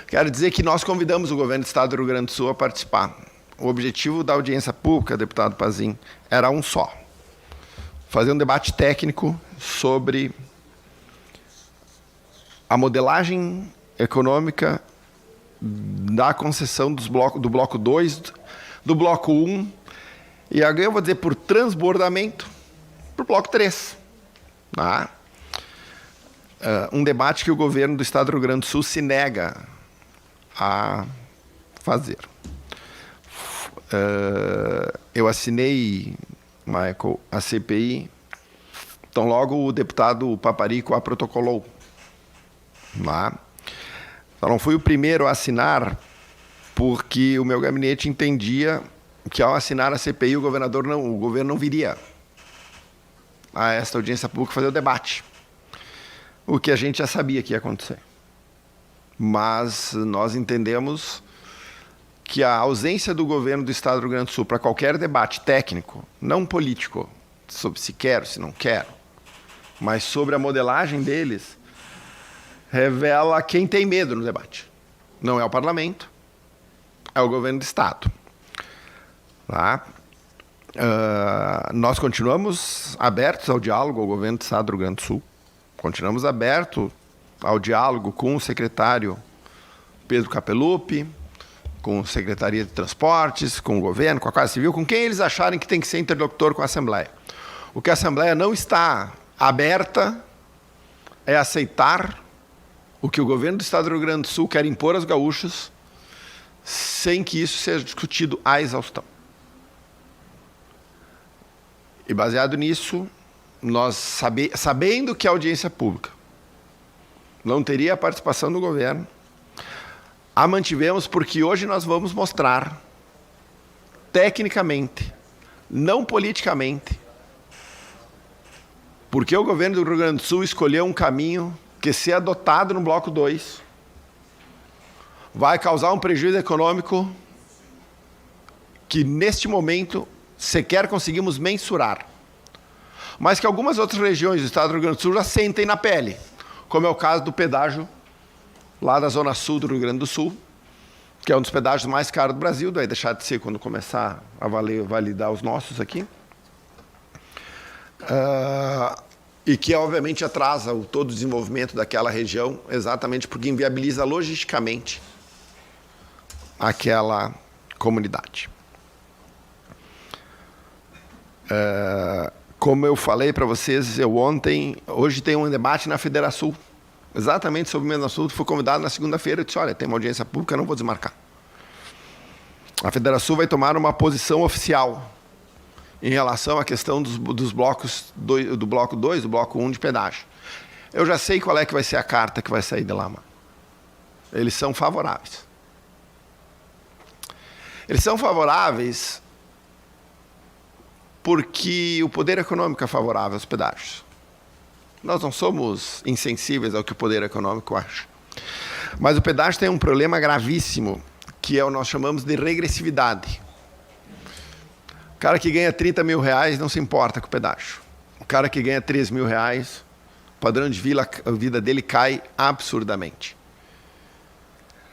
Quero dizer que nós convidamos o governo do Estado do Rio Grande do Sul a participar. O objetivo da audiência pública, deputado Pazin, era um só: fazer um debate técnico sobre a modelagem econômica da concessão do bloco 2, do bloco 1, e agora eu vou dizer por transbordamento, para o bloco 3. Tá? Um debate que o governo do Estado do Rio Grande do Sul se nega a fazer. Eu assinei, Michael, a CPI, então logo o deputado Paparico a protocolou. Tá? Então não fui o primeiro a assinar, porque o meu gabinete entendia que ao assinar a CPI o governo não viria a esta audiência pública fazer o debate. O que a gente já sabia que ia acontecer. Mas nós entendemos que a ausência do governo do Estado do Rio Grande do Sul para qualquer debate técnico, não político, sobre se quero, se não quero, mas sobre a modelagem deles, revela quem tem medo no debate. Não é o parlamento, é o governo do Estado. Tá? Nós continuamos abertos ao diálogo ao governo do Estado do Rio Grande do Sul. Continuamos abertos ao diálogo com o secretário Pedro Capelupi, com a Secretaria de Transportes, com o governo, com a Casa Civil, com quem eles acharem que tem que ser interlocutor com a Assembleia. O que a Assembleia não está aberta é aceitar o que o governo do Estado do Rio Grande do Sul quer impor aos gaúchos sem que isso seja discutido à exaustão. E baseado nisso, nós, sabendo que a audiência pública não teria a participação do governo, a mantivemos porque hoje nós vamos mostrar, tecnicamente, não politicamente, porque o governo do Rio Grande do Sul escolheu um caminho que, se adotado no bloco 2, vai causar um prejuízo econômico que, neste momento, sequer conseguimos mensurar. Mas que algumas outras regiões do Estado do Rio Grande do Sul já sentem na pele, como é o caso do pedágio lá da Zona Sul do Rio Grande do Sul, que é um dos pedágios mais caros do Brasil, vai deixar de ser quando começar a validar os nossos aqui. E que, obviamente, atrasa todo o desenvolvimento daquela região, exatamente porque inviabiliza logisticamente aquela comunidade. Como eu falei para vocês, hoje tem um debate na Federação, exatamente sobre o mesmo assunto. Fui convidado na segunda-feira e disse: olha, tem uma audiência pública, não vou desmarcar. A Federação vai tomar uma posição oficial em relação à questão dos blocos do bloco 2, do bloco 1 de pedágio. Eu já sei qual é que vai ser a carta que vai sair de lá, mano. Eles são favoráveis. Eles são favoráveis porque o poder econômico é favorável aos pedágios. Nós não somos insensíveis ao que o poder econômico acha. Mas o pedágio tem um problema gravíssimo, que é o que nós chamamos de regressividade. O cara que ganha 30 mil reais não se importa com o pedágio. O cara que ganha 3 mil reais, o padrão de vida dele cai absurdamente.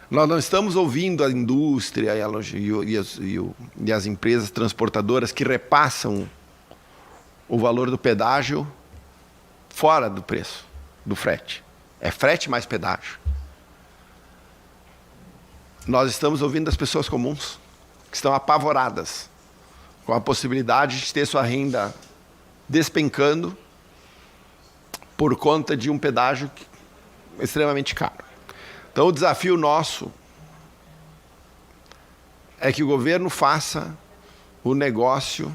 Nós não estamos ouvindo a indústria e as empresas transportadoras que repassam o valor do pedágio fora do preço do frete. É frete mais pedágio. Nós estamos ouvindo as pessoas comuns, que estão apavoradas com a possibilidade de ter sua renda despencando por conta de um pedágio extremamente caro. Então, o desafio nosso é que o governo faça o negócio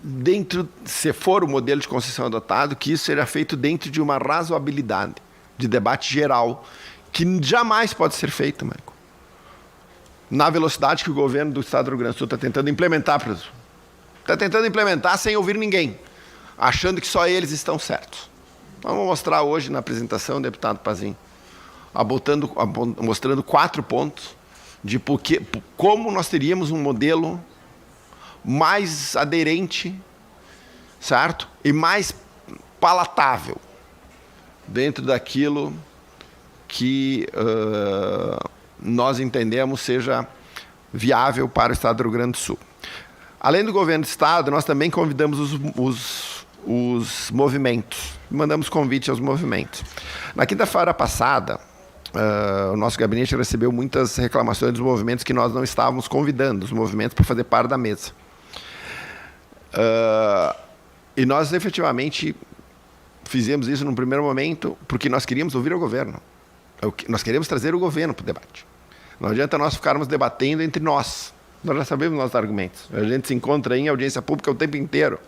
dentro, se for o modelo de concessão adotado, que isso seja feito dentro de uma razoabilidade de debate geral, que jamais pode ser feito, Michael, na velocidade que o governo do Estado do Rio Grande do Sul está tentando implementar. Está tentando implementar sem ouvir ninguém, achando que só eles estão certos. Vamos mostrar hoje na apresentação, deputado Pazin, mostrando 4 pontos de como nós teríamos um modelo mais aderente, certo? E mais palatável dentro daquilo que nós entendemos seja viável para o Estado do Rio Grande do Sul. Além do governo do Estado, nós também convidamos os movimentos, mandamos convite aos movimentos. Na quinta-feira passada, o nosso gabinete recebeu muitas reclamações dos movimentos que nós não estávamos convidando, os movimentos para fazer parte da mesa. E nós efetivamente fizemos isso num primeiro momento porque nós queríamos ouvir o governo. Nós queremos trazer o governo para o debate. Não adianta nós ficarmos debatendo entre nós. Nós já sabemos nossos argumentos. A gente se encontra em audiência pública o tempo inteiro.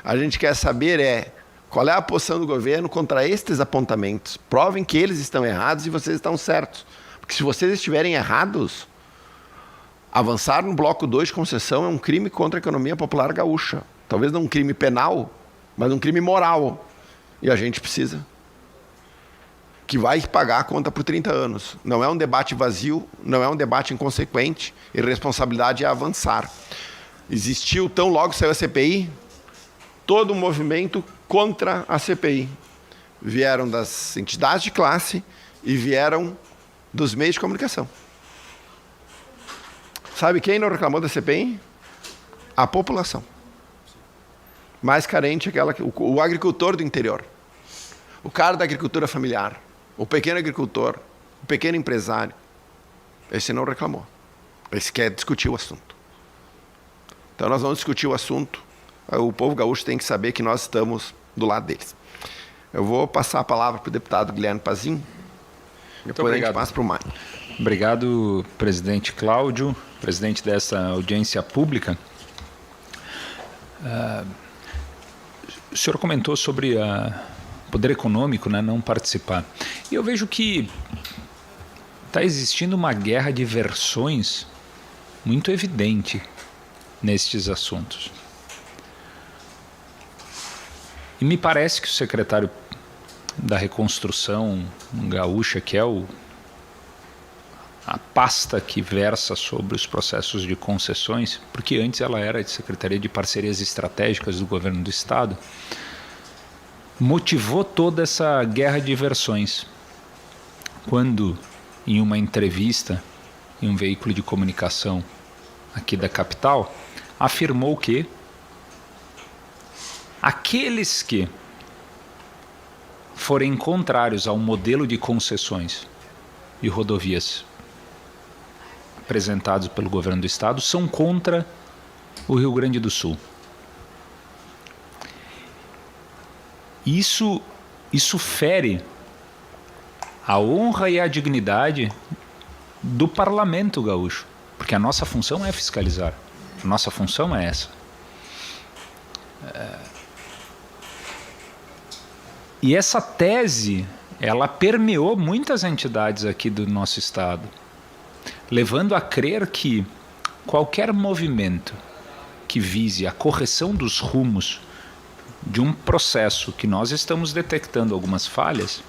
A gente quer saber qual é a posição do governo contra estes apontamentos. Provem que eles estão errados e vocês estão certos. Porque se vocês estiverem errados, avançar no bloco 2 de concessão é um crime contra a economia popular gaúcha. Talvez não um crime penal, mas um crime moral. E a gente precisa. Que vai pagar a conta por 30 anos. Não é um debate vazio, não é um debate inconsequente. Irresponsabilidade é avançar. Existiu, tão logo saiu a CPI, todo um movimento contra a CPI. Vieram das entidades de classe e vieram dos meios de comunicação. Sabe quem não reclamou da CPI? A população. Mais carente, o agricultor do interior. O cara da agricultura familiar. O pequeno agricultor. O pequeno empresário. Esse não reclamou. Esse quer discutir o assunto. Então nós vamos discutir o assunto. O povo gaúcho tem que saber que nós estamos do lado deles. Eu vou passar a palavra para o deputado Guilherme Pazin. Depois a gente passa para o Mário. Obrigado, presidente Cláudio, presidente dessa audiência pública. O senhor comentou sobre o poder econômico, né, não participar. E eu vejo que está existindo uma guerra de versões muito evidente nestes assuntos. E me parece que o secretário da Reconstrução Gaúcha, que é a pasta que versa sobre os processos de concessões, porque antes ela era de Secretaria de Parcerias Estratégicas do Governo do Estado, motivou toda essa guerra de versões. Quando, em uma entrevista em um veículo de comunicação aqui da capital, afirmou que aqueles que forem contrários ao modelo de concessões de rodovias apresentados pelo governo do estado são contra o Rio Grande do Sul. Isso fere a honra e a dignidade do parlamento gaúcho, porque a nossa função é fiscalizar, a nossa função é essa. E essa tese, ela permeou muitas entidades aqui do nosso estado, levando a crer que qualquer movimento que vise a correção dos rumos de um processo que nós estamos detectando algumas falhas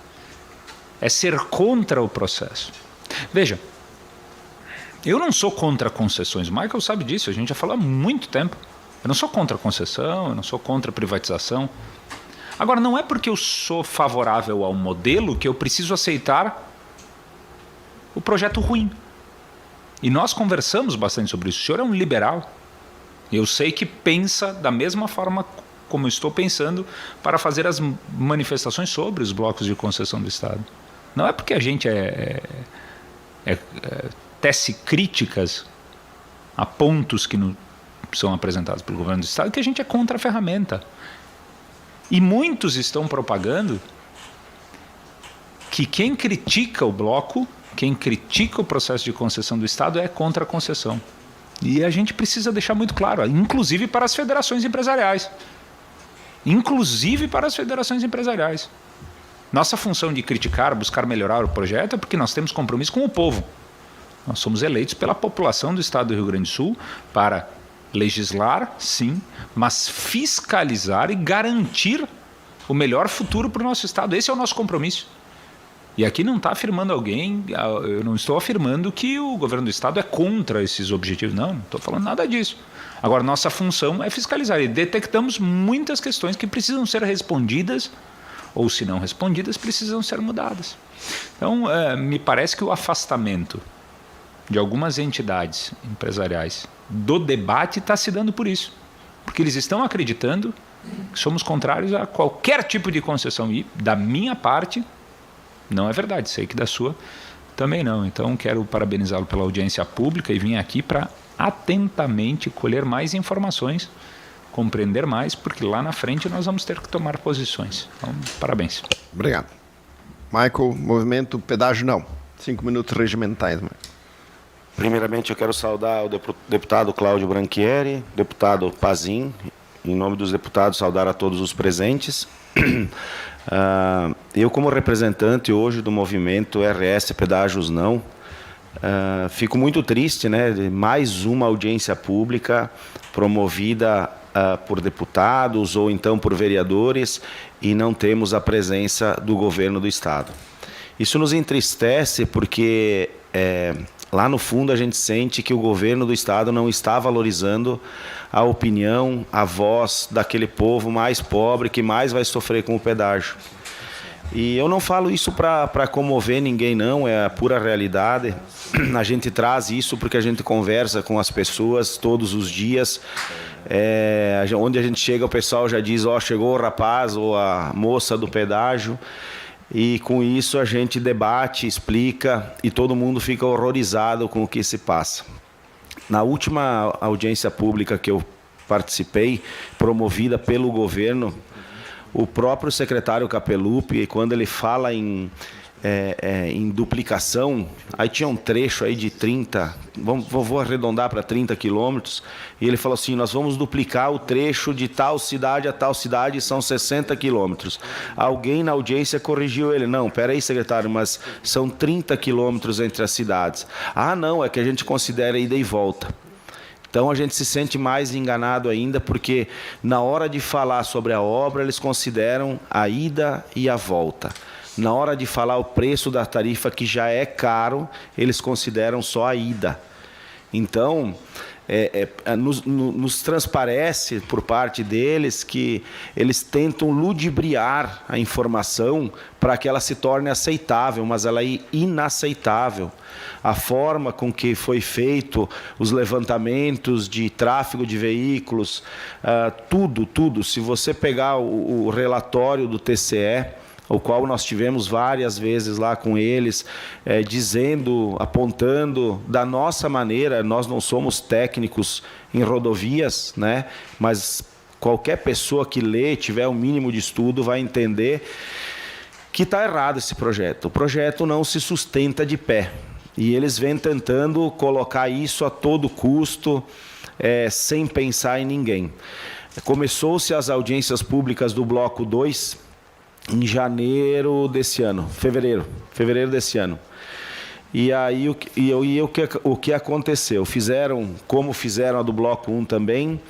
é ser contra o processo. Veja, eu não sou contra concessões, o Michael sabe disso, a gente já falou há muito tempo. Eu não sou contra a concessão, eu não sou contra a privatização. Agora, não é porque eu sou favorável ao modelo que eu preciso aceitar o projeto ruim. E nós conversamos bastante sobre isso. O senhor é um liberal. Eu sei que pensa da mesma forma como eu estou pensando para fazer as manifestações sobre os blocos de concessão do Estado. Não é porque a gente tece críticas a pontos que são apresentados pelo governo do Estado que a gente é contra a ferramenta. E muitos estão propagando que quem critica o bloco, quem critica o processo de concessão do Estado é contra a concessão. E a gente precisa deixar muito claro, inclusive para as federações empresariais. Inclusive para as federações empresariais. Nossa função de criticar, buscar melhorar o projeto é porque nós temos compromisso com o povo. Nós somos eleitos pela população do Estado do Rio Grande do Sul para legislar, sim, mas fiscalizar e garantir o melhor futuro para o nosso Estado. Esse é o nosso compromisso. E aqui não está afirmando alguém, eu não estou afirmando que o governo do Estado é contra esses objetivos. Não estou falando nada disso. Agora, nossa função é fiscalizar e detectamos muitas questões que precisam ser respondidas ou se não respondidas, precisam ser mudadas. Então, me parece que o afastamento de algumas entidades empresariais do debate está se dando por isso. Porque eles estão acreditando que somos contrários a qualquer tipo de concessão. E, da minha parte, não é verdade. Sei que da sua também não. Então, quero parabenizá-lo pela audiência pública e vim aqui para atentamente colher mais informações, compreender mais, porque lá na frente nós vamos ter que tomar posições. Então, parabéns. Obrigado. Michael, movimento pedágio não. 5 minutos regimentais. Primeiramente, eu quero saudar o deputado Cláudio Branchieri, deputado Pazin, em nome dos deputados, saudar a todos os presentes. Eu, como representante hoje do movimento RS Pedágios Não, fico muito triste, né, de mais uma audiência pública promovida por deputados ou então por vereadores e não temos a presença do governo do Estado. Isso nos entristece porque lá no fundo a gente sente que o governo do Estado não está valorizando a opinião, a voz daquele povo mais pobre que mais vai sofrer com o pedágio. E eu não falo isso para comover ninguém, não, é a pura realidade. A gente traz isso porque a gente conversa com as pessoas todos os dias. Onde a gente chega, o pessoal já diz, chegou o rapaz ou a moça do pedágio. E com isso a gente debate, explica e todo mundo fica horrorizado com o que se passa. Na última audiência pública que eu participei, promovida pelo governo, o próprio secretário Capelupi, quando ele fala em duplicação, aí tinha um trecho aí de 30, vou arredondar para 30 quilômetros, e ele falou assim, nós vamos duplicar o trecho de tal cidade a tal cidade, são 60 quilômetros. Alguém na audiência corrigiu ele, não, peraí secretário, mas são 30 quilômetros entre as cidades. Ah não, é que a gente considera ida e volta. Então a gente se sente mais enganado ainda, porque na hora de falar sobre a obra, eles consideram a ida e a volta. Na hora de falar o preço da tarifa, que já é caro, eles consideram só a ida. Então, nos transparece por parte deles que eles tentam ludibriar a informação para que ela se torne aceitável, mas ela é inaceitável. A forma com que foi feito os levantamentos de tráfego de veículos, tudo. Se você pegar o relatório do TCE, o qual nós tivemos várias vezes lá com eles, dizendo, apontando da nossa maneira, nós não somos técnicos em rodovias, né? Mas qualquer pessoa que lê, tiver um mínimo de estudo, vai entender que está errado esse projeto. O projeto não se sustenta de pé. E eles vêm tentando colocar isso a todo custo, sem pensar em ninguém. Começou-se as audiências públicas do Bloco 2, em fevereiro desse ano. E aí o que aconteceu? Como fizeram a do Bloco 1 também,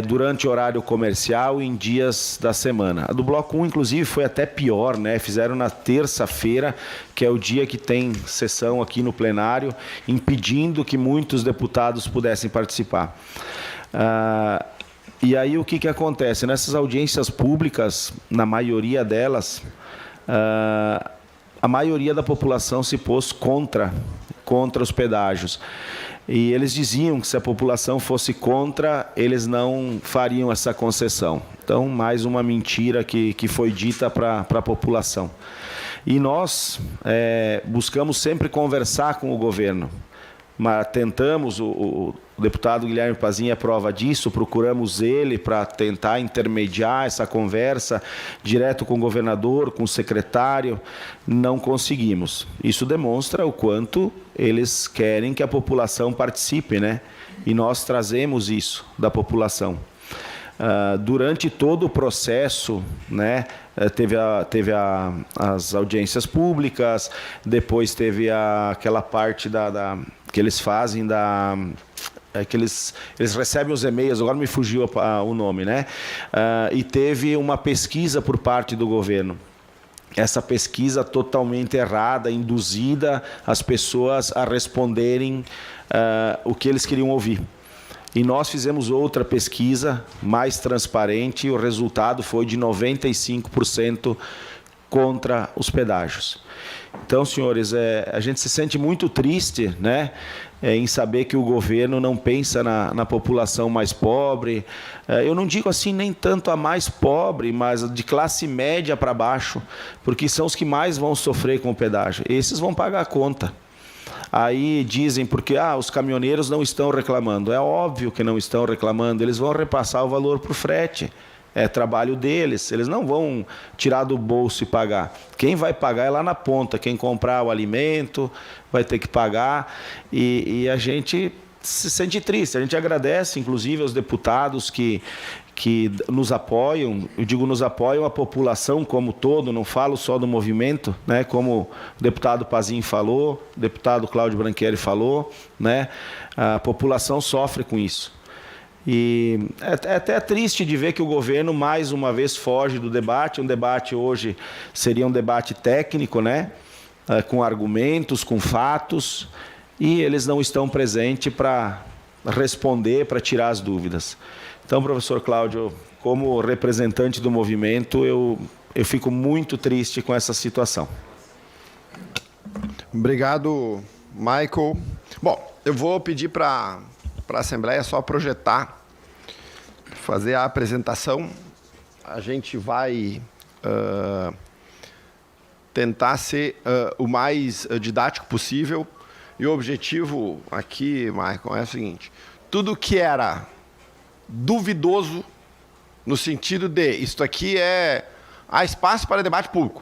durante o horário comercial e em dias da semana. A do Bloco 1, inclusive, foi até pior, né? Fizeram na terça-feira, que é o dia que tem sessão aqui no plenário, impedindo que muitos deputados pudessem participar. E aí o que acontece? Nessas audiências públicas, na maioria delas, a maioria da população se pôs contra os pedágios. E eles diziam que se a população fosse contra, eles não fariam essa concessão. Então, mais uma mentira que foi dita para a população. E nós buscamos sempre conversar com o governo. Mas tentamos, o deputado Guilherme Pazin é prova disso, procuramos ele para tentar intermediar essa conversa direto com o governador, com o secretário, não conseguimos. Isso demonstra o quanto eles querem que a população participe, né? E nós trazemos isso da população. Durante todo o processo, né, teve as audiências públicas, depois teve aquela parte que eles fazem que eles recebem os e-mails, agora me fugiu o nome, né? E teve uma pesquisa por parte do governo. Essa pesquisa totalmente errada, induzida as pessoas a responderem o que eles queriam ouvir. E nós fizemos outra pesquisa mais transparente e o resultado foi de 95% contra os pedágios. Então, senhores, a gente se sente muito triste, né, em saber que o governo não pensa na população mais pobre. Eu não digo assim nem tanto a mais pobre, mas de classe média para baixo, porque são os que mais vão sofrer com o pedágio. Esses vão pagar a conta. Aí dizem porque os caminhoneiros não estão reclamando. É óbvio que não estão reclamando, eles vão repassar o valor para o frete. É trabalho deles, eles não vão tirar do bolso e pagar. Quem vai pagar é lá na ponta, quem comprar o alimento vai ter que pagar, e a gente se sente triste. A gente agradece, inclusive, aos deputados que nos apoiam. Eu digo nos apoiam a população como todo, não falo só do movimento, né? Como o deputado Pazin falou, o deputado Cláudio Branchieri falou, né? A população sofre com isso. E é até triste de ver que o governo, mais uma vez, foge do debate. Um debate hoje seria um debate técnico, né? Com argumentos, com fatos, e eles não estão presentes para responder, para tirar as dúvidas. Então, professor Cláudio, como representante do movimento, eu fico muito triste com essa situação. Obrigado, Michael. Bom, eu vou pedir para a Assembleia só projetar, fazer a apresentação. A gente vai tentar ser o mais didático possível. E o objetivo aqui, Michael, é o seguinte: tudo que era duvidoso, no sentido de isto aqui há espaço para debate público,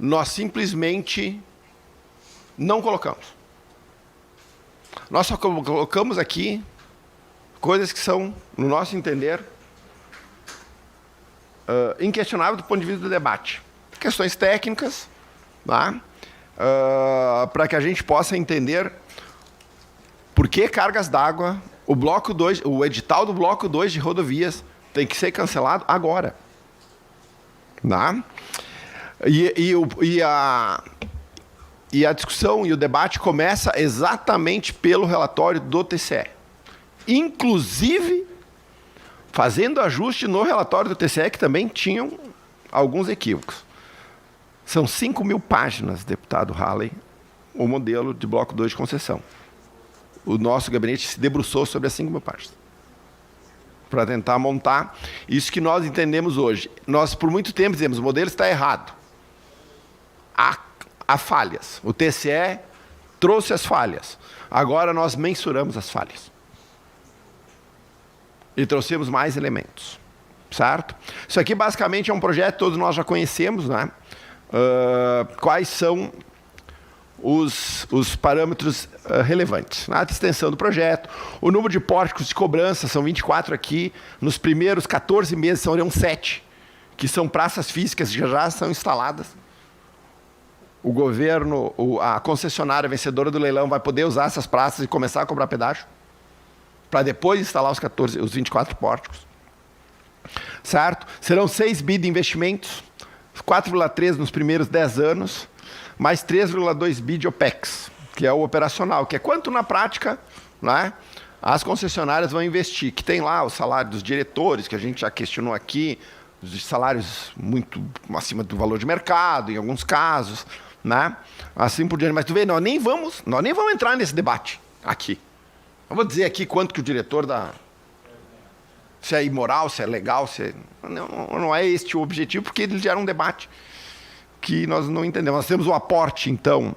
nós simplesmente não colocamos. Nós só colocamos aqui coisas que são, no nosso entender, inquestionáveis do ponto de vista do debate. Questões técnicas, tá? Para que a gente possa entender por que cargas d'água, o edital do bloco 2 de rodovias tem que ser cancelado agora. Tá? E a discussão e o debate começa exatamente pelo relatório do TCE. Inclusive, fazendo ajuste no relatório do TCE, que também tinham alguns equívocos. São 5.000 páginas, deputado Halley, o modelo de bloco 2 de concessão. O nosso gabinete se debruçou sobre as 5.000 páginas para tentar montar isso que nós entendemos hoje. Nós, por muito tempo, dizemos, o modelo está errado. Há falhas. O TCE trouxe as falhas. Agora nós mensuramos as falhas. E trouxemos mais elementos. Certo? Isso aqui, basicamente, é um projeto que todos nós já conhecemos, né? Quais são os parâmetros relevantes. A extensão do projeto, o número de pórticos de cobrança, são 24 aqui, nos primeiros 14 meses serão 7, que são praças físicas que já são instaladas. O governo, a concessionária vencedora do leilão vai poder usar essas praças e começar a cobrar pedágio, para depois instalar os 24 pórticos. Certo? Serão 6 bi de investimentos, 4,3 nos primeiros 10 anos, mais 3,2 bi de OPEX, que é o operacional, que é quanto na prática, né, as concessionárias vão investir, que tem lá o salário dos diretores, que a gente já questionou aqui, os salários muito acima do valor de mercado, em alguns casos, né, assim por diante. Mas tu vê, nós nem vamos entrar nesse debate aqui. Eu vou dizer aqui quanto que o diretor dá, se é imoral, se é legal, não é este o objetivo, porque ele gera um debate que nós não entendemos. Nós temos o aporte, então,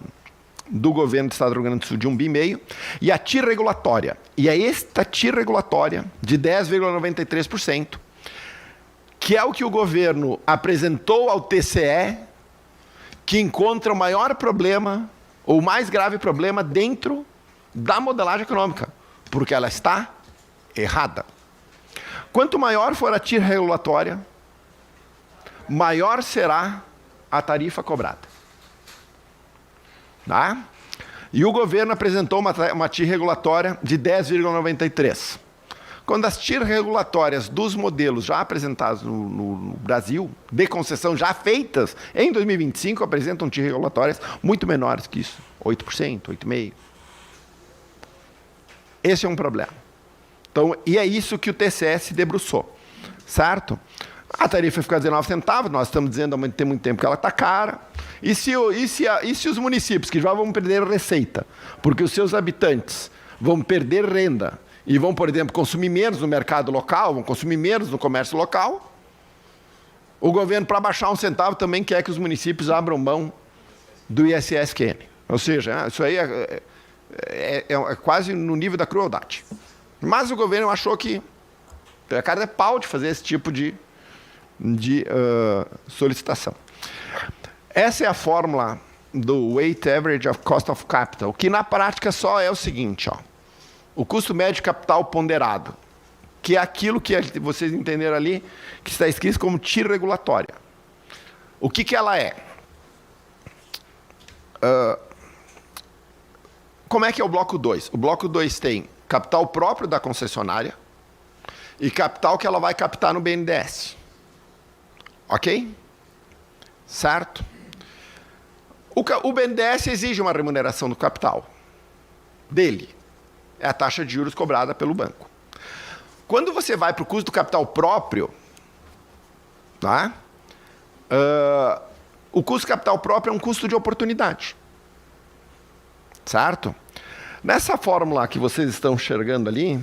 do governo do Estado do Rio Grande do Sul de 1,5 bi, e a TIR regulatória. E é esta TIR regulatória de 10,93%, que é o que o governo apresentou ao TCE, que encontra o maior problema, ou o mais grave problema, dentro da modelagem econômica, porque ela está errada. Quanto maior for a TIR regulatória, maior será a tarifa cobrada. Tá? E o governo apresentou uma TIR regulatória de 10,93. Quando as TIR regulatórias dos modelos já apresentados no Brasil, de concessão já feitas em 2025, apresentam TIR regulatórias muito menores que isso, 8%, 8,5%. Esse é um problema. Então, e é isso que o TCE se debruçou, certo? A tarifa fica 19 centavos, nós estamos dizendo há muito tempo que ela está cara. E se os municípios que já vão perder receita, porque os seus habitantes vão perder renda e vão, por exemplo, consumir menos no mercado local, vão consumir menos no comércio local, o governo, para baixar 1 centavo, também quer que os municípios abram mão do ISS-QN. Ou seja, isso aí é quase no nível da crueldade. Mas o governo achou que a cara é pau de fazer esse tipo de solicitação. Essa é a fórmula do Weighted Average of Cost of Capital, que na prática só é o seguinte, ó, o custo médio de capital ponderado, que é aquilo que vocês entenderam ali, que está escrito como TIR regulatória. O que ela é? Como é que é o bloco 2? O bloco 2 tem capital próprio da concessionária e capital que ela vai captar no BNDES. Ok? Certo? O BNDES exige uma remuneração do capital dele. É a taxa de juros cobrada pelo banco. Quando você vai para o custo do capital próprio, tá? O custo do capital próprio é um custo de oportunidade. Certo? Nessa fórmula que vocês estão enxergando ali,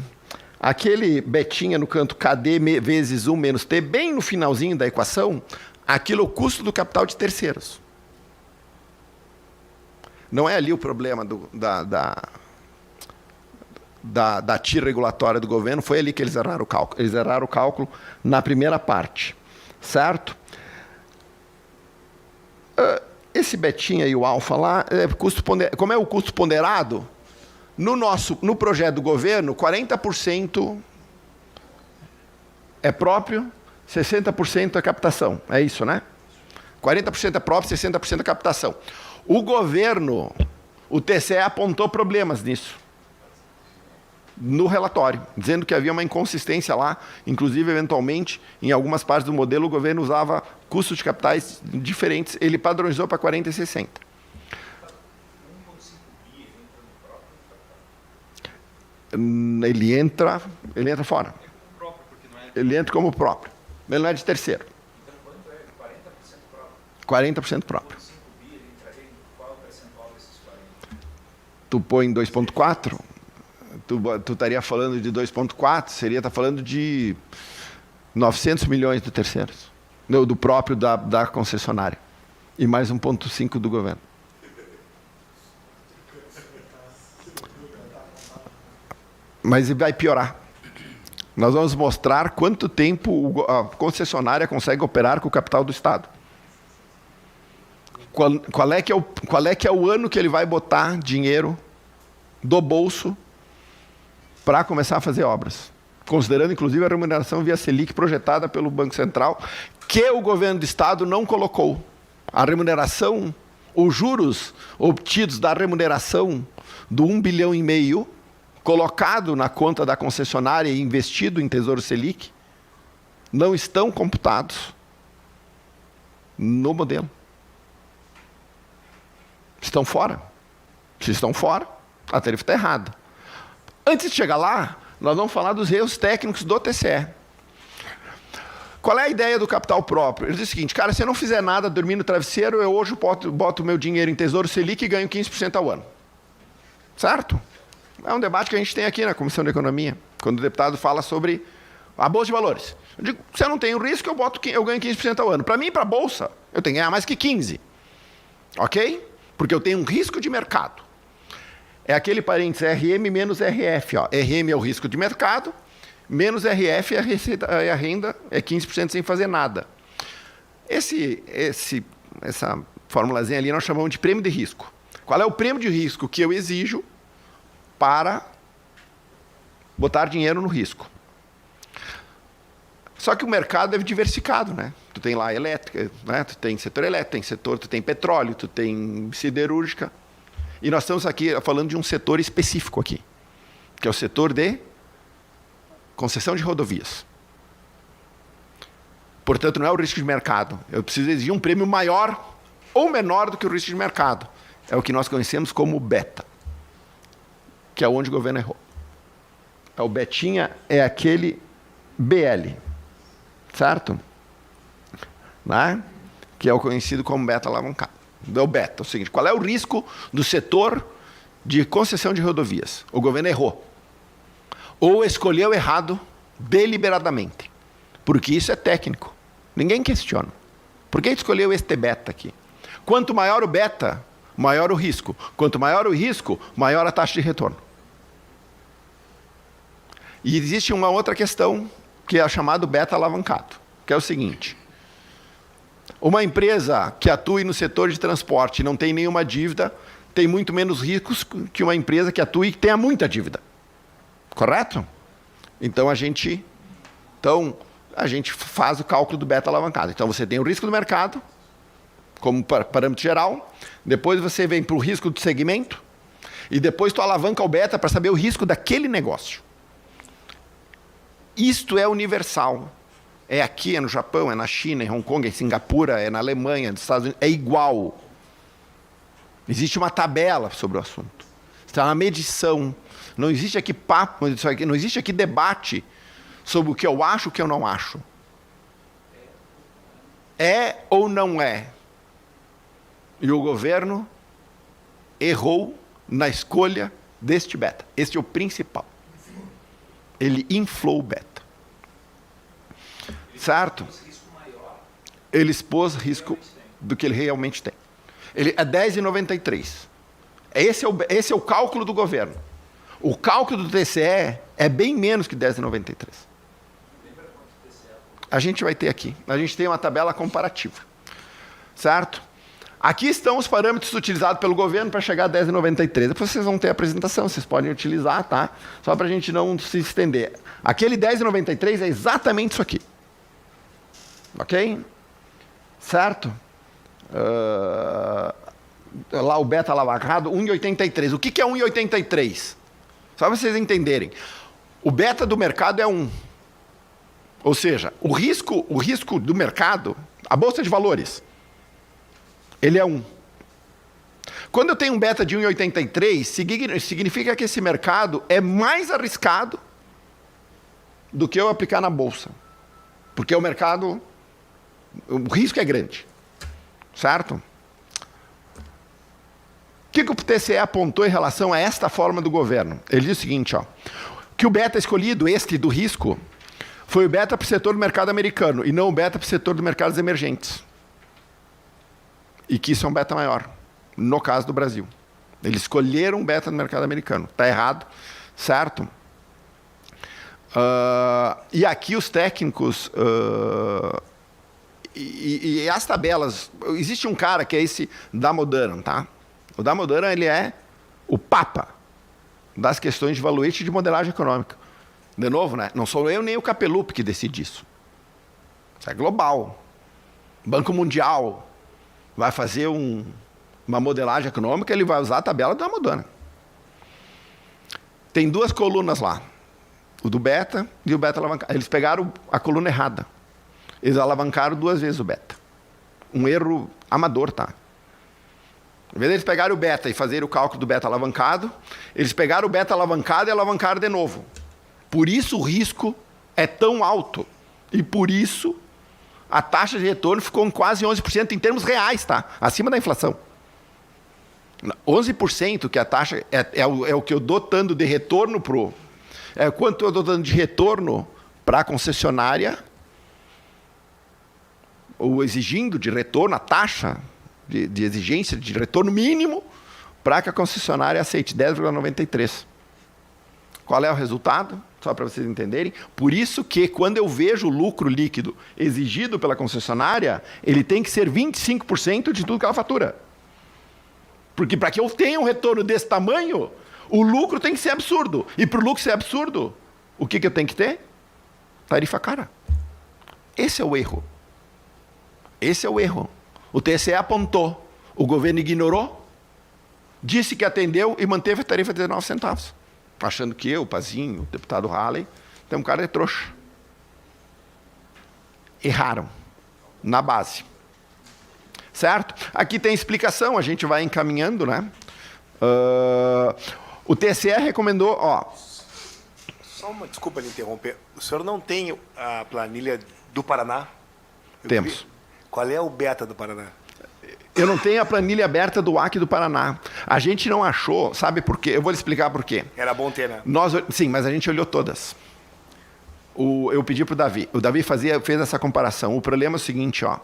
aquele betinha no canto KD vezes 1 menos T, bem no finalzinho da equação, aquilo é o custo do capital de terceiros. Não é ali o problema da TIR regulatória do governo, foi ali que eles erraram o cálculo. Eles erraram o cálculo na primeira parte. Certo? Esse betinha e o alfa lá, como é o custo ponderado, no projeto do governo, 40% é próprio, 60% é captação. É isso, né? 40% é próprio, 60% é captação. O governo, o TCE apontou problemas nisso, no relatório, dizendo que havia uma inconsistência lá, inclusive, eventualmente, em algumas partes do modelo, o governo usava custos de capitais diferentes, ele padronizou para 40 e 60. Ele entra fora. Ele entra como próprio. Ele não é de terceiro. Então, quanto é 40% próprio? 40% próprio. Qual é o percentual desses 40%? Tu põe 2,4%, tu estaria falando de 2,4%, seria estar falando de 900 milhões do terceiros. Do próprio da concessionária. E mais 1,5% do governo. Mas vai piorar. Nós vamos mostrar quanto tempo a concessionária consegue operar com o capital do Estado. Qual é que é o ano que ele vai botar dinheiro do bolso para começar a fazer obras? Considerando, inclusive, a remuneração via Selic projetada pelo Banco Central, que o governo do Estado não colocou. A remuneração, os juros obtidos da remuneração do 1,5 bilhão colocado na conta da concessionária e investido em Tesouro Selic, não estão computados no modelo. Estão fora. Se estão fora, a tarifa está errada. Antes de chegar lá, nós vamos falar dos erros técnicos do TCE. Qual é a ideia do capital próprio? Ele diz o seguinte, cara, se eu não fizer nada, dormir no travesseiro, eu hoje boto o meu dinheiro em Tesouro Selic e ganho 15% ao ano. Certo? É um debate que a gente tem aqui na Comissão de Economia, quando o deputado fala sobre a Bolsa de Valores. Eu digo, se eu não tenho risco, eu ganho 15% ao ano. Para mim, para a Bolsa, eu tenho que ganhar mais que 15%. Ok? Porque eu tenho um risco de mercado. É aquele parênteses RM menos RF. Ó. RM é o risco de mercado, menos RF é a renda, é 15% sem fazer nada. Essa formulazinha ali nós chamamos de prêmio de risco. Qual é o prêmio de risco que eu exijo para botar dinheiro no risco? Só que o mercado é diversificado, né? Tu tem lá elétrica, né? Tu tem setor elétrico, tu tem petróleo, tu tem siderúrgica. E nós estamos aqui falando de um setor específico aqui, que é o setor de concessão de rodovias. Portanto, não é o risco de mercado. Eu preciso exigir um prêmio maior ou menor do que o risco de mercado. É o que nós conhecemos como beta, que é onde o governo errou. O betinha é aquele BL, certo? Né? Que é o conhecido como beta alavancado. O beta, é o seguinte, qual é o risco do setor de concessão de rodovias? O governo errou. Ou escolheu errado deliberadamente. Porque isso é técnico. Ninguém questiona. Por que escolheu este beta aqui? Quanto maior o beta, maior o risco. Quanto maior o risco, maior a taxa de retorno. E existe uma outra questão, que é chamado beta alavancado, que é o seguinte. Uma empresa que atue no setor de transporte e não tem nenhuma dívida, tem muito menos riscos que uma empresa que atue e que tenha muita dívida. Correto? Então a gente faz o cálculo do beta alavancado. Então você tem o risco do mercado, como parâmetro geral, depois você vem para o risco do segmento, e depois tu alavanca o beta para saber o risco daquele negócio. Isto é universal. É aqui, é no Japão, é na China, é em Hong Kong, é em Singapura, é na Alemanha, nos Estados Unidos, é igual. Existe uma tabela sobre o assunto. Está uma medição. Não existe aqui papo, não existe aqui debate sobre o que eu acho e o que eu não acho. É ou não é? E o governo errou na escolha deste beta. Este é o principal. Ele inflou o beta. Certo? Ele expôs risco do que ele realmente tem. Ele é 10,93. Esse é o cálculo do governo. O cálculo do TCE é bem menos que 10,93. A gente vai ter aqui. A gente tem uma tabela comparativa. Certo? Aqui estão os parâmetros utilizados pelo governo para chegar a 10,93. Depois vocês vão ter a apresentação, vocês podem utilizar, tá? Só para a gente não se estender. Aquele 10,93 é exatamente isso aqui. Ok? Certo? Lá o beta alavancado, 1,83. O que é 1,83? Só para vocês entenderem. O beta do mercado é 1. Ou seja, o risco do mercado, a bolsa de valores, ele é 1. Quando eu tenho um beta de 1,83, significa que esse mercado é mais arriscado do que eu aplicar na bolsa. Porque o mercado, o risco é grande. Certo? O que o TCE apontou em relação a esta forma do governo? Ele diz o seguinte, ó, que o beta escolhido, este do risco, foi o beta para o setor do mercado americano e não o beta para o setor dos mercados emergentes. E que isso é um beta maior, no caso do Brasil. Eles escolheram um beta no mercado americano. Está errado, certo? E aqui os técnicos... E as tabelas... Existe um cara que é esse Damodaran, tá? O Damodaran, ele é o papa das questões de valuation e de modelagem econômica. De novo, né? Não sou eu nem o Capelup que decide isso. Isso é global. Banco Mundial vai fazer uma modelagem econômica, ele vai usar a tabela do Damodaran. Tem duas colunas lá. O do beta e o beta alavancado. Eles pegaram a coluna errada. Eles alavancaram 2 vezes o beta. Um erro amador, tá? Em vez de eles pegarem o beta e fazerem o cálculo do beta alavancado, eles pegaram o beta alavancado e alavancaram de novo. Por isso o risco é tão alto. E por isso a taxa de retorno ficou em quase 11% em termos reais, tá? Acima da inflação. 11% que a taxa é o que eu dou dando de retorno pro... É quanto eu dou dando de retorno para a concessionária, ou exigindo de retorno, a taxa de exigência de retorno mínimo para que a concessionária aceite 10,93. Qual é o resultado? Só para vocês entenderem. Por isso que quando eu vejo o lucro líquido exigido pela concessionária, ele tem que ser 25% de tudo que ela fatura. Porque para que eu tenha um retorno desse tamanho, o lucro tem que ser absurdo. E para o lucro ser absurdo, o que eu tenho que ter? Tarifa cara. Esse é o erro. Esse é o erro. O TCE apontou, o governo ignorou, disse que atendeu e manteve a tarifa de 19 centavos. Achando que eu, o Pazinho, o deputado Halley, tem um cara de trouxa. Erraram. Na base. Certo? Aqui tem explicação, a gente vai encaminhando, né? O TCE recomendou, ó, Só uma desculpa lhe interromper. O senhor não tem a planilha do Paraná? Temos. Qual é o beta do Paraná? Eu não tenho a planilha aberta do Acre do Paraná. A gente não achou, sabe por quê? Eu vou lhe explicar por quê. Era bom ter, né? Sim, mas a gente olhou todas. Eu pedi para o Davi. O Davi fez essa comparação. O problema é o seguinte, ó.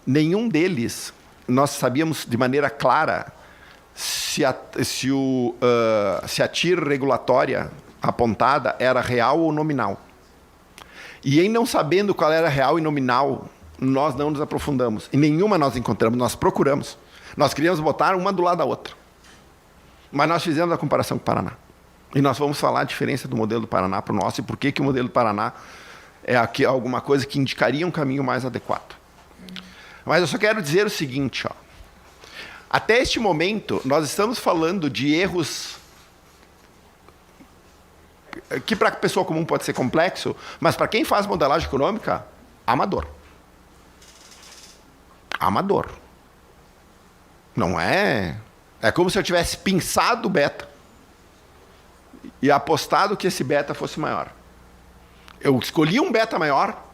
Nenhum deles, nós sabíamos de maneira clara se a TIR regulatória apontada era real ou nominal. E em não sabendo qual era real e nominal, nós não nos aprofundamos. E nenhuma nós encontramos, nós procuramos. Nós queríamos botar uma do lado da outra. Mas nós fizemos a comparação com o Paraná. E nós vamos falar a diferença do modelo do Paraná para o nosso e por que o modelo do Paraná é aqui alguma coisa que indicaria um caminho mais adequado. Mas eu só quero dizer o seguinte, ó. Até este momento, nós estamos falando de erros que para a pessoa comum pode ser complexo, mas para quem faz modelagem econômica, amador. Amador. Não é... É como se eu tivesse pinçado o beta e apostado que esse beta fosse maior. Eu escolhi um beta maior.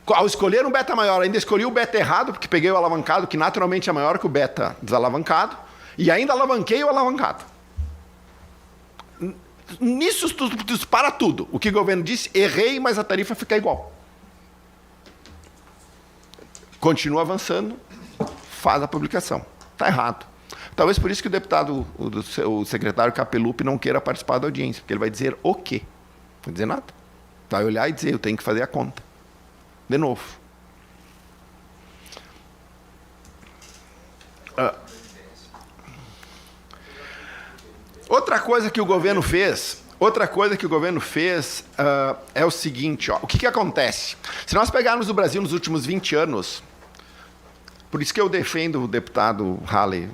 Ao escolher um beta maior, ainda escolhi o beta errado, porque peguei o alavancado, que naturalmente é maior que o beta desalavancado, e ainda alavanquei o alavancado. Nisso tu para tudo. O que o governo disse, errei, mas a tarifa fica igual. Continua avançando, faz a publicação. Está errado. Talvez por isso que o deputado, o secretário Capelupi não queira participar da audiência, porque ele vai dizer o quê? Não vai dizer nada. Vai olhar e dizer, eu tenho que fazer a conta. De novo. Outra coisa que o governo fez é o seguinte, ó, o que acontece? Se nós pegarmos o Brasil nos últimos 20 anos, por isso que eu defendo o deputado Halley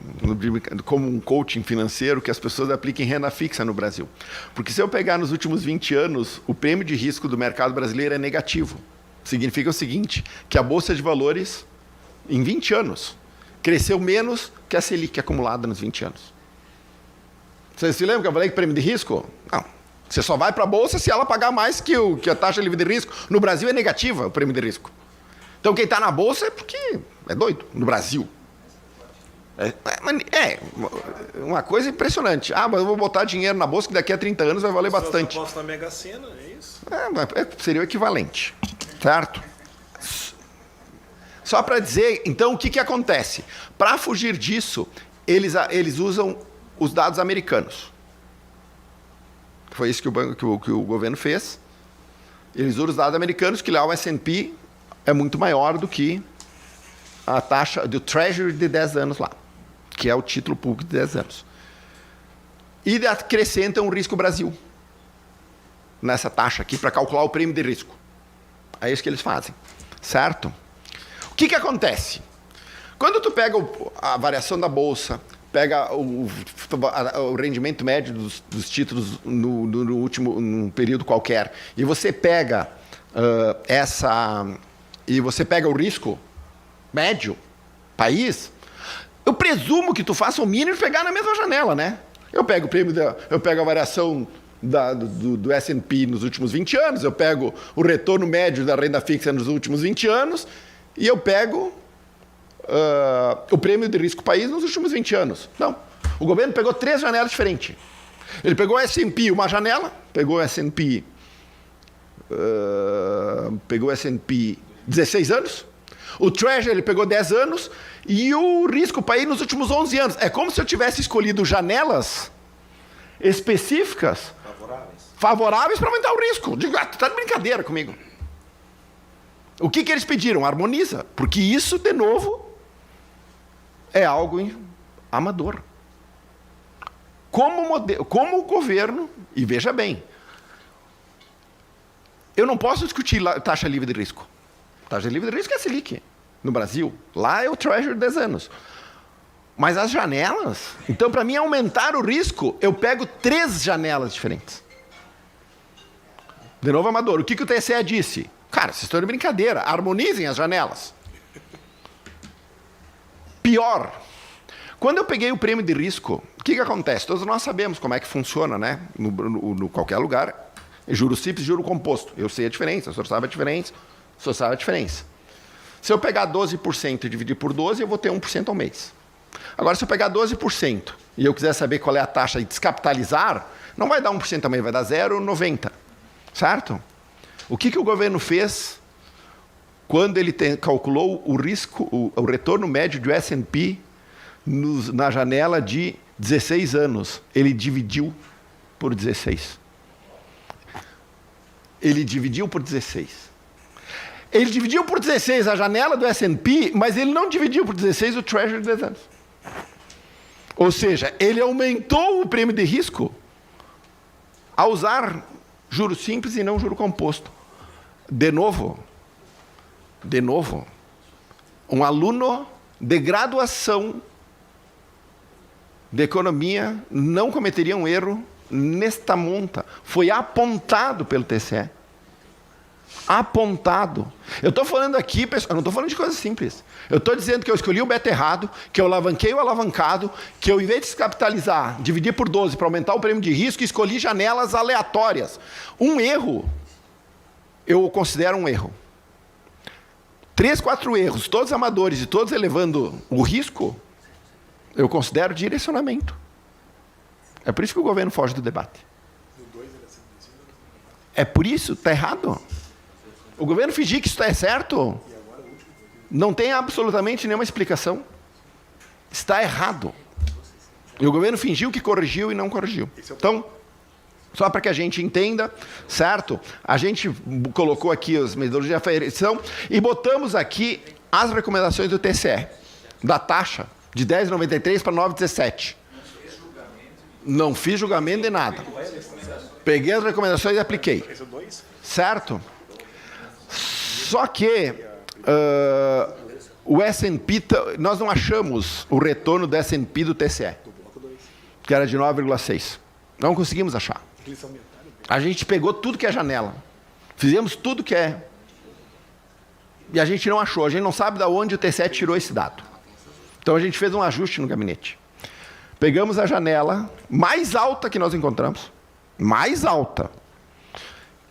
como um coaching financeiro, que as pessoas apliquem renda fixa no Brasil. Porque se eu pegar nos últimos 20 anos, o prêmio de risco do mercado brasileiro é negativo. Significa o seguinte, que a Bolsa de Valores, em 20 anos, cresceu menos que a Selic acumulada nos 20 anos. Vocês se lembram que eu falei que prêmio de risco? Não. Você só vai para a Bolsa se ela pagar mais que a taxa livre de risco. No Brasil é negativa o prêmio de risco. Então quem está na Bolsa é porque é doido, no Brasil. É uma coisa impressionante. Ah, mas eu vou botar dinheiro na Bolsa que daqui a 30 anos vai valer bastante. Eu aposto na Mega Sena, é isso? Seria o equivalente. Certo? Só para dizer, então, o que acontece? Para fugir disso, eles usam os dados americanos. Foi isso que o governo fez. Eles usam os dados americanos, que lá o S&P é muito maior do que a taxa do Treasury de 10 anos lá, que é o título público de 10 anos. E acrescentam o risco Brasil nessa taxa aqui para calcular o prêmio de risco. É isso que eles fazem, certo? O que acontece? Quando tu pega a variação da Bolsa, pega o rendimento médio dos títulos num período qualquer, e você pega você pega o risco médio, país, eu presumo que tu faça o mínimo e pegar na mesma janela, né? Eu pego a variação do S&P nos últimos 20 anos, eu pego o retorno médio da renda fixa nos últimos 20 anos e eu pego o prêmio de risco país nos últimos 20 anos. Não. O governo pegou 3 janelas diferentes. Ele pegou o S&P uma janela, pegou o S&P 16 anos, o Treasury ele pegou 10 anos e o risco país nos últimos 11 anos. É como se eu tivesse escolhido janelas específicas favoráveis para aumentar o risco. Digo, tu tá de brincadeira comigo. O que eles pediram? Harmoniza. Porque isso, de novo, é algo amador. Como o governo, e veja bem, eu não posso discutir taxa livre de risco. Taxa livre de risco é a Selic. No Brasil, lá é o Treasury de 10 anos. Mas as janelas, então para mim aumentar o risco, eu pego 3 janelas diferentes. De novo, amador, o que o TSE disse? Cara, vocês estão de brincadeira, harmonizem as janelas. Pior, quando eu peguei o prêmio de risco, o que acontece? Todos nós sabemos como é que funciona, né? No qualquer lugar, Juro simples e juro composto. Eu sei a diferença, o senhor sabe a diferença, o senhor sabe a diferença. Se eu pegar 12% e dividir por 12, eu vou ter 1% ao mês. Agora, se eu pegar 12% e eu quiser saber qual é a taxa e descapitalizar, não vai dar 1% ao mês, vai dar 0,90%. Certo? O que o governo fez quando ele calculou o risco, o retorno médio do S&P na janela de 16 anos? Ele dividiu por 16. Ele dividiu por 16. Ele dividiu por 16 a janela do S&P, mas ele não dividiu por 16 o Treasury de 10 anos. Ou seja, ele aumentou o prêmio de risco ao usar juro simples e não juro composto. De novo, um aluno de graduação de economia não cometeria um erro nesta monta. Foi apontado pelo TCE. Apontado. Eu estou falando aqui, pessoal, eu não estou falando de coisas simples. Eu estou dizendo que eu escolhi o beta errado, que eu alavanquei o alavancado, que eu, em vez de descapitalizar, dividi por 12 para aumentar o prêmio de risco, escolhi janelas aleatórias. Um erro, eu considero um erro. 3, 4 erros, todos amadores e todos elevando o risco, eu considero direcionamento. É por isso que o governo foge do debate. É por isso, está errado. O governo fingir que isso é certo, não tem absolutamente nenhuma explicação. Está errado. E o governo fingiu que corrigiu e não corrigiu. Então, só para que a gente entenda, certo? A gente colocou aqui as metodologias de aferição e botamos aqui as recomendações do TCE, da taxa, de 10,93 para 9,17. Não fiz julgamento de nada. Peguei as recomendações e apliquei. Certo? Só que o S&P, nós não achamos o retorno do S&P do TCE, que era de 9,6. Não conseguimos achar. A gente pegou tudo que é janela. Fizemos tudo que é. E a gente não achou. A gente não sabe de onde o TCE tirou esse dado. Então a gente fez um ajuste no gabinete. Pegamos a janela mais alta que nós encontramos. Mais alta.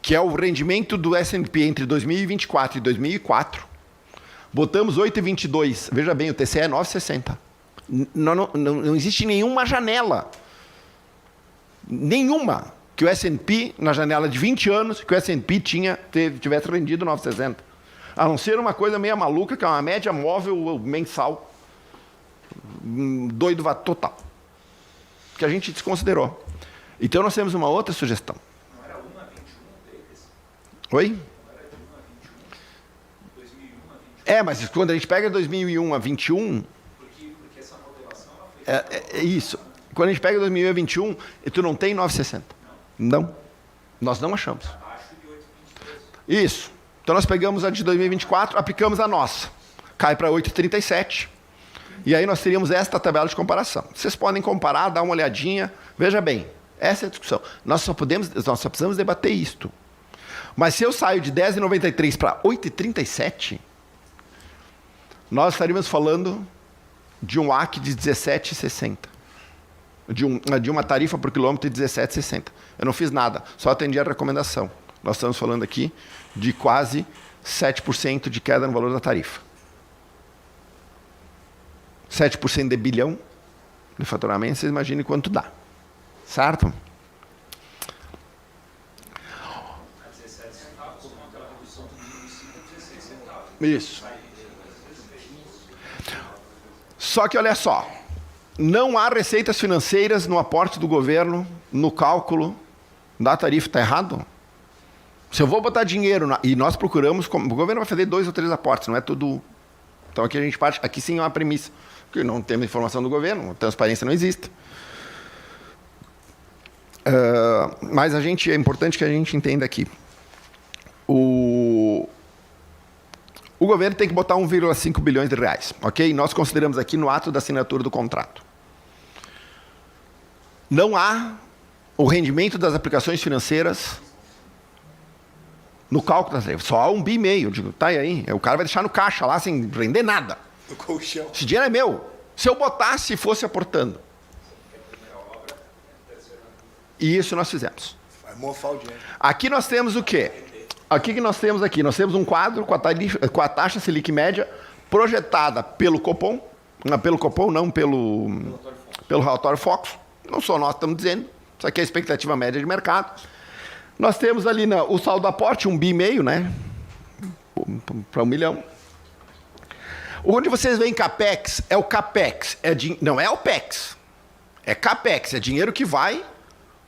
Que é o rendimento do S&P entre 2024 e 2004. Botamos 8,22. Veja bem, o TCE é 9,60. Não existe nenhuma janela. Nenhuma. Que o S&P, na janela de 20 anos, que o S&P tivesse rendido 9,60. A não ser uma coisa meio maluca, que é uma média móvel mensal. Doido total. Que a gente desconsiderou. Então nós temos uma outra sugestão. Não era 1 a 21 deles? Oi? Não era de 1 a 21? 2001 a 21? Mas quando a gente pega 2001 a 21... Porque essa modelação ela foi... É isso. Quando a gente pega 2001 a 21, tu não tem 9,60. Não. Nós não achamos. Abaixo de 8,22. Isso. Então nós pegamos a de 2024, aplicamos a nossa. Cai para 8,37. E aí nós teríamos esta tabela de comparação. Vocês podem comparar, dar uma olhadinha. Veja bem, essa é a discussão. Nós só precisamos debater isto. Mas se eu saio de 10,93 para 8,37, nós estaríamos falando de um AC de 17,60. De uma tarifa por quilômetro de 17,60. Eu não fiz nada, só atendi a recomendação. Nós estamos falando aqui de quase 7% de queda no valor da tarifa. 7% de bilhão de faturamento, vocês imaginem quanto dá. Certo? Isso. Só que olha só, não há receitas financeiras no aporte do governo, no cálculo da tarifa. Está errado? Se eu vou botar dinheiro, e nós procuramos, o governo vai fazer 2 ou 3 aportes, não é tudo. Então aqui a gente parte, aqui sim é uma premissa, porque não temos informação do governo, transparência não existe. Mas é importante que a gente entenda aqui. O governo tem que botar 1,5 bilhões de reais, ok? Nós consideramos aqui no ato da assinatura do contrato. Não há o rendimento das aplicações financeiras no cálculo das tarifas. Só há 1,5 bilhão. Eu digo, tá aí. O cara vai deixar no caixa lá sem render nada. No colchão. Esse dinheiro é meu. Se eu botasse e fosse aportando. E isso nós fizemos. Mofar o dinheiro. Aqui nós temos o quê? Aqui que nós temos aqui? Nós temos um quadro com a taxa Selic média projetada pelo Copom, não pelo Copom, não, pelo relatório Focus. Não só nós estamos dizendo, isso aqui é a expectativa média de mercado. Nós temos ali o saldo aporte, 1,5 bi, né? Para 1 milhão. Onde vocês veem CAPEX, é o CAPEX, não é o PEX. É CAPEX, é dinheiro que vai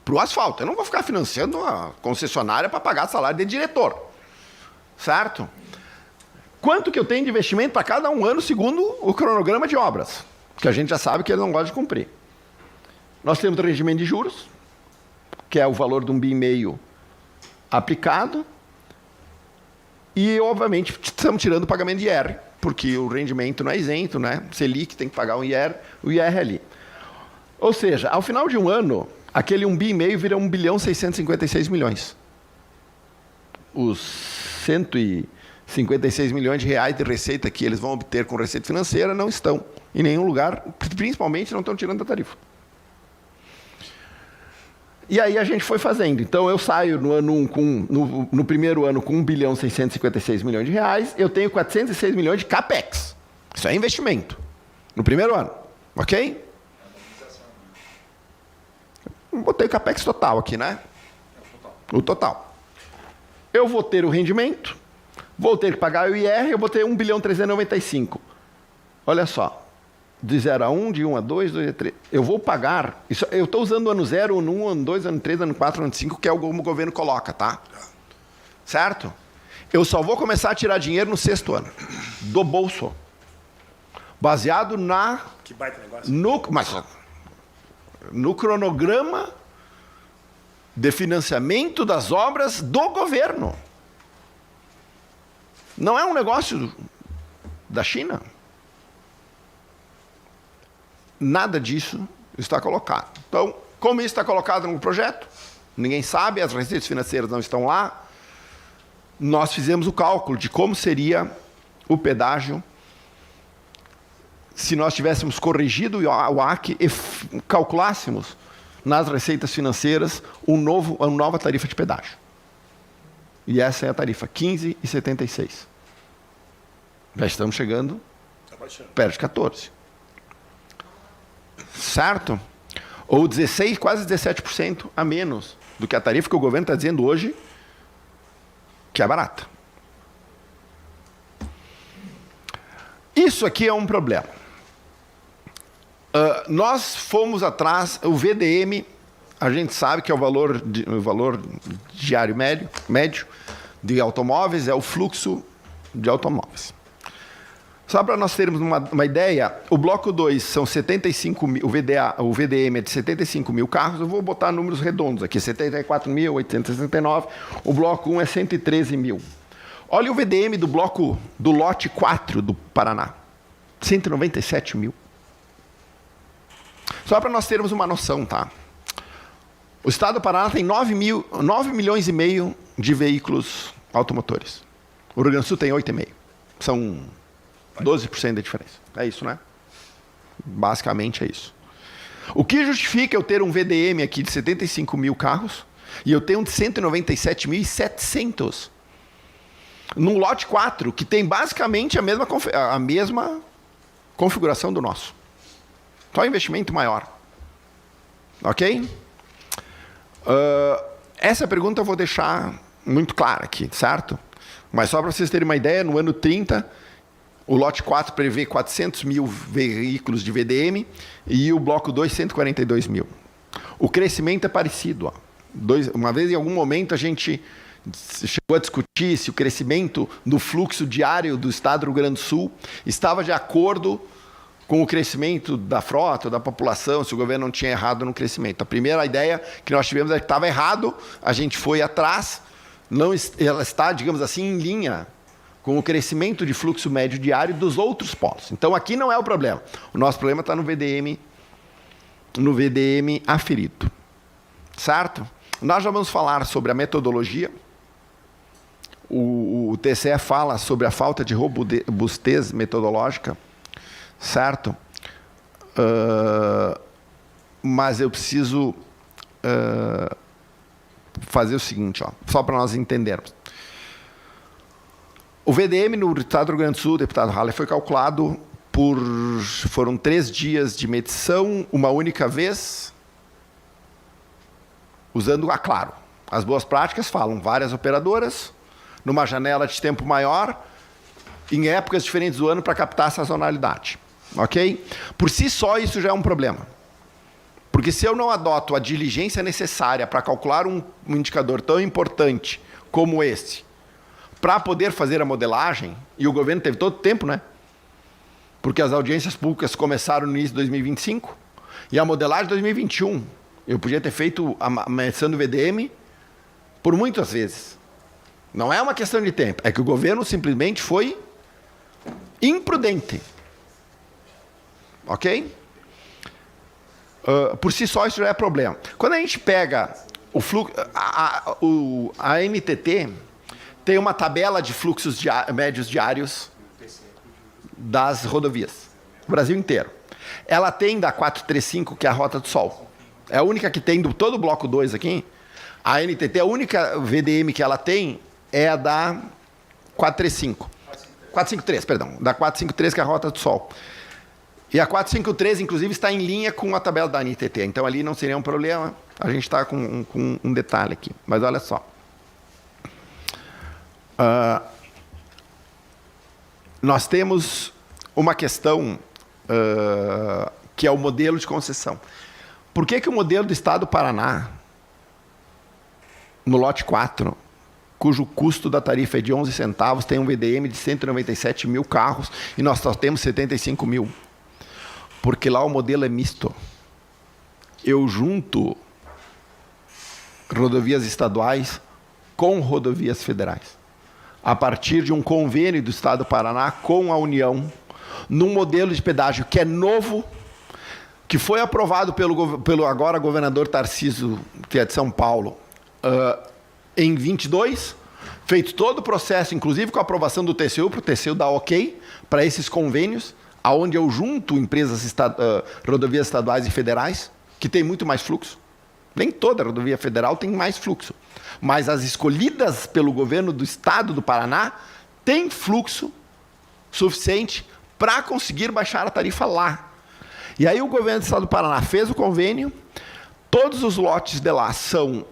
para o asfalto. Eu não vou ficar financiando a concessionária para pagar salário de diretor. Certo? Quanto que eu tenho de investimento para cada um ano, segundo o cronograma de obras? Que a gente já sabe que ele não gosta de cumprir. Nós temos o rendimento de juros, que é o valor de 1,5 bi aplicado. E, obviamente, estamos tirando o pagamento de IR, porque o rendimento não é isento, né? Selic tem que pagar o IR ali. Ou seja, ao final de um ano, aquele 1,5 bi vira 1 bilhão 656 milhões. Os 156 milhões de reais de receita que eles vão obter com receita financeira não estão em nenhum lugar, principalmente não estão tirando da tarifa. E aí a gente foi fazendo. Então eu saio no ano 1 no primeiro ano com 1 bilhão 656 milhões de reais, eu tenho 406 milhões de CAPEX. Isso é investimento. No primeiro ano. Ok? Botei o CAPEX total aqui, né? O total. Eu vou ter o rendimento, vou ter que pagar o IR, eu vou ter 1 bilhão 395. Olha só. De 0 a 1, de 1 a 2, 2 a 3. Eu vou pagar. Isso, eu estou usando o ano 0, ano 1, ano 2, ano 3, ano 4, ano 5, que é o como o governo coloca, tá? Certo? Eu só vou começar a tirar dinheiro no 6º ano. Do bolso. Baseado na. Que baita negócio. No cronograma de financiamento das obras do governo. Não é um negócio da China. Nada disso está colocado. Então, como isso está colocado no projeto, ninguém sabe, as receitas financeiras não estão lá. Nós fizemos o cálculo de como seria o pedágio se nós tivéssemos corrigido o AC e calculássemos nas receitas financeiras uma nova tarifa de pedágio. E essa é a tarifa 15,76. Já estamos chegando perto de 14. Certo? Ou 16, quase 17% a menos do que a tarifa que o governo está dizendo hoje que é barata. Isso aqui é um problema. Nós fomos atrás, o VDM, a gente sabe que é o valor diário médio de automóveis, é o fluxo de automóveis. Só para nós termos uma ideia, o bloco 2 são 75 mil, o VDM é de 75 mil carros, eu vou botar números redondos aqui, 74.869, o bloco 1 é 113 mil. Olha o VDM do lote 4 do Paraná, 197 mil. Só para nós termos uma noção, tá? O estado do Paraná tem 9 milhões e meio de veículos automotores. O Rio Grande do Sul tem 8,5. São 12% da diferença. É isso, né? Basicamente é isso. O que justifica eu ter um VDM aqui de 75 mil carros e eu tenho um de 197.700 num lote 4, que tem basicamente a mesma configuração do nosso. Só investimento maior. Ok? Essa pergunta eu vou deixar muito clara aqui, certo? Mas só para vocês terem uma ideia, no ano 30, o lote 4 prevê 400 mil veículos de VDM e o bloco 2, 142 mil. O crescimento é parecido. Ó. Uma vez, em algum momento, a gente chegou a discutir se o crescimento do fluxo diário do estado do Rio Grande do Sul estava de acordo com o crescimento da frota, da população, se o governo não tinha errado no crescimento. A primeira ideia que nós tivemos é que estava errado, a gente foi atrás, ela está, digamos assim, em linha com o crescimento de fluxo médio diário dos outros polos. Então, aqui não é o problema. O nosso problema está no VDM aferido. Certo? Nós já vamos falar sobre a metodologia. O TCE fala sobre a falta de robustez metodológica. Certo? Mas eu preciso fazer o seguinte, ó, só para nós entendermos. O VDM no estado do Rio Grande do Sul, deputado Haller, foi calculado foram 3 dias de medição, uma única vez, usando a Claro. As boas práticas falam várias operadoras, numa janela de tempo maior, em épocas diferentes do ano para captar a sazonalidade. Ok? Por si só, isso já é um problema. Porque se eu não adoto a diligência necessária para calcular um indicador tão importante como esse, para poder fazer a modelagem, e o governo teve todo o tempo, né? Porque as audiências públicas começaram no início de 2025, e a modelagem de 2021, eu podia ter feito a medição do VDM por muitas vezes. Não é uma questão de tempo, é que o governo simplesmente foi imprudente. Ok? Por si só, isso já é problema. Quando a gente pega o fluxo, a NTT tem uma tabela de fluxos médios diários das rodovias, o Brasil inteiro. Ela tem da 435, que é a Rota do Sol. É a única que tem, do todo o bloco 2 aqui. A NTT, a única VDM que ela tem é a da 453, perdão. Da 453, que é a Rota do Sol. E a 453, inclusive, está em linha com a tabela da NTT. Então, ali não seria um problema. A gente está com um detalhe aqui. Mas olha só. Nós temos uma questão que é o modelo de concessão. Por que o modelo do Estado do Paraná, no lote 4, cujo custo da tarifa é de 11 centavos, tem um VDM de 197 mil carros e nós só temos 75 mil? Porque lá o modelo é misto. Eu junto rodovias estaduais com rodovias federais, a partir de um convênio do Estado do Paraná com a União, num modelo de pedágio que é novo, que foi aprovado pelo agora governador Tarcísio, que é de São Paulo, em 22, feito todo o processo, inclusive com a aprovação do TCU, para o TCU dar ok para esses convênios, aonde eu junto empresas rodovias estaduais e federais, que tem muito mais fluxo. Nem toda rodovia federal tem mais fluxo. Mas as escolhidas pelo governo do Estado do Paraná têm fluxo suficiente para conseguir baixar a tarifa lá. E aí o governo do Estado do Paraná fez o convênio, todos os lotes de lá são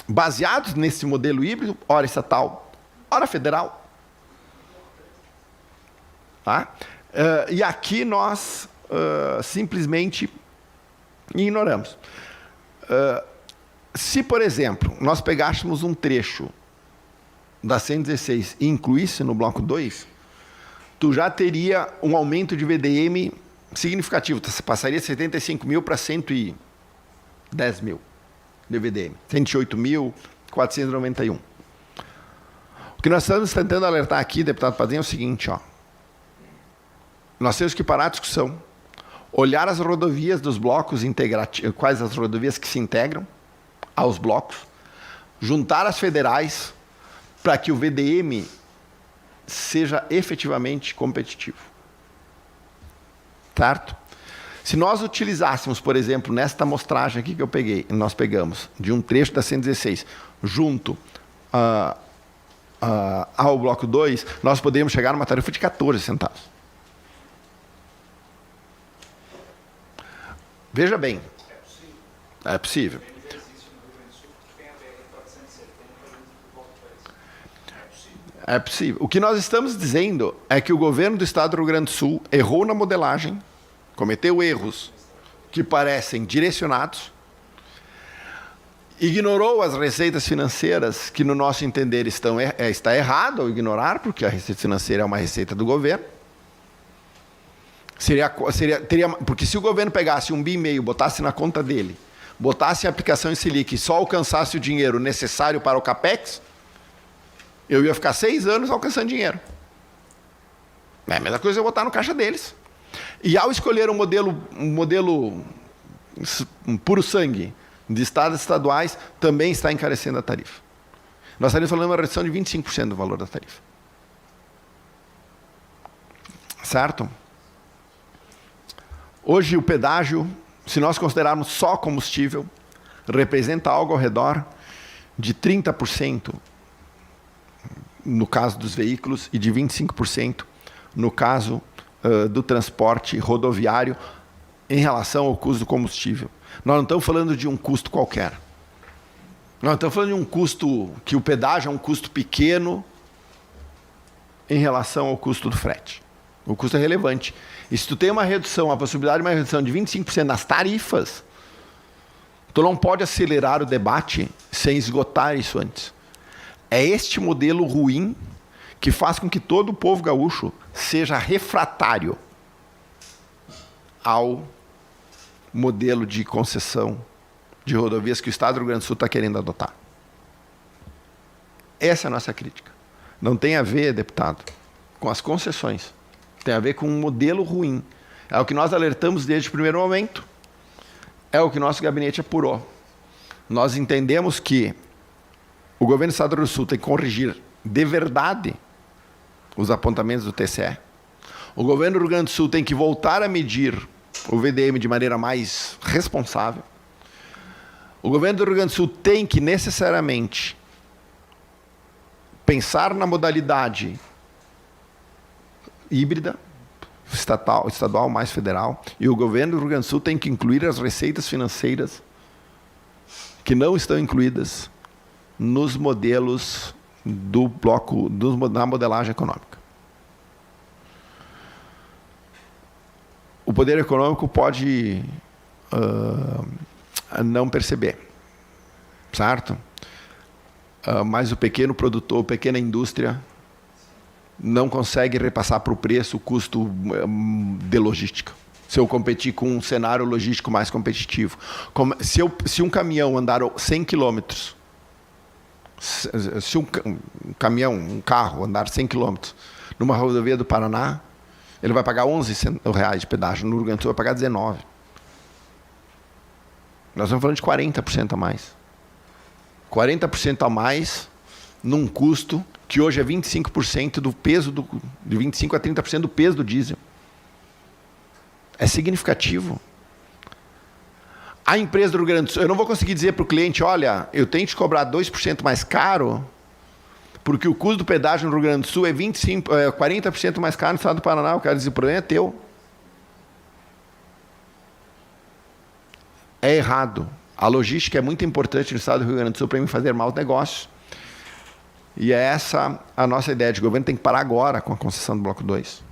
baseados nesse modelo híbrido, ora estatal, ora federal. Tá? E aqui nós simplesmente ignoramos. Se, por exemplo, nós pegássemos um trecho da 116 e incluísse no bloco 2, tu já teria um aumento de VDM significativo. Você passaria de 75 mil para 110 mil de VDM. 108.491. O que nós estamos tentando alertar aqui, deputado Pazinho, é o seguinte, ó. Nós temos que parar a discussão, olhar as rodovias dos blocos integrativos, quais as rodovias que se integram aos blocos, juntar as federais para que o VDM seja efetivamente competitivo. Certo? Se nós utilizássemos, por exemplo, nesta amostragem aqui que nós pegamos, de um trecho da 116, junto ao bloco 2, nós poderíamos chegar numa tarifa de 14 centavos. Veja bem, é possível. É possível. O que nós estamos dizendo é que o governo do Estado do Rio Grande do Sul errou na modelagem, cometeu erros que parecem direcionados, ignorou as receitas financeiras, que no nosso entender está errado ao ignorar, porque a receita financeira é uma receita do governo. Porque se o governo pegasse 1,5 bi, botasse na conta dele, botasse a aplicação em Selic e só alcançasse o dinheiro necessário para o CAPEX, eu ia ficar 6 anos alcançando dinheiro. É a mesma coisa eu botar no caixa deles. E ao escolher um modelo puro sangue de estados estaduais, também está encarecendo a tarifa. Nós estaríamos falando de uma redução de 25% do valor da tarifa. Certo? Hoje o pedágio, se nós considerarmos só combustível, representa algo ao redor de 30% no caso dos veículos e de 25% no caso do transporte rodoviário em relação ao custo do combustível. Nós não estamos falando de um custo qualquer. Nós estamos falando de um custo que o pedágio é um custo pequeno em relação ao custo do frete. O custo é relevante. E se tu tem uma redução, a possibilidade de uma redução de 25% nas tarifas, tu não pode acelerar o debate sem esgotar isso antes. É este modelo ruim que faz com que todo o povo gaúcho seja refratário ao modelo de concessão de rodovias que o Estado do Rio Grande do Sul está querendo adotar. Essa é a nossa crítica. Não tem a ver, deputado, com as concessões. Tem a ver com um modelo ruim. É o que nós alertamos desde o primeiro momento. É o que nosso gabinete apurou. Nós entendemos que o governo do Estado do Rio Grande do Sul tem que corrigir de verdade os apontamentos do TCE. O governo do Rio Grande do Sul tem que voltar a medir o VDM de maneira mais responsável. O governo do Rio Grande do Sul tem que necessariamente pensar na modalidade híbrida, estadual mais federal, e o governo do Rio Grande do Sul tem que incluir as receitas financeiras que não estão incluídas nos modelos do bloco, na modelagem econômica. O poder econômico pode não perceber, certo? Mas o pequeno produtor, a pequena indústria não consegue repassar para o preço o custo de logística. Se eu competir com um cenário logístico mais competitivo. Se um caminhão andar 100 quilômetros, se um carro andar 100 quilômetros numa rodovia do Paraná, ele vai pagar R$11 de pedágio. No Rio Grande do Sul vai pagar 19. Nós estamos falando de 40% a mais. 40% a mais num custo que hoje é 25% do peso, de 25% a 30% do peso do diesel. É significativo. A empresa do Rio Grande do Sul, eu não vou conseguir dizer para o cliente, olha, eu tenho que te cobrar 2% mais caro, porque o custo do pedágio no Rio Grande do Sul é 40% mais caro no estado do Paraná. Eu quero dizer, o problema é teu. É errado. A logística é muito importante no estado do Rio Grande do Sul para mim fazer maus negócios. E é essa a nossa ideia de governo. Tem que parar agora com a concessão do Bloco 2.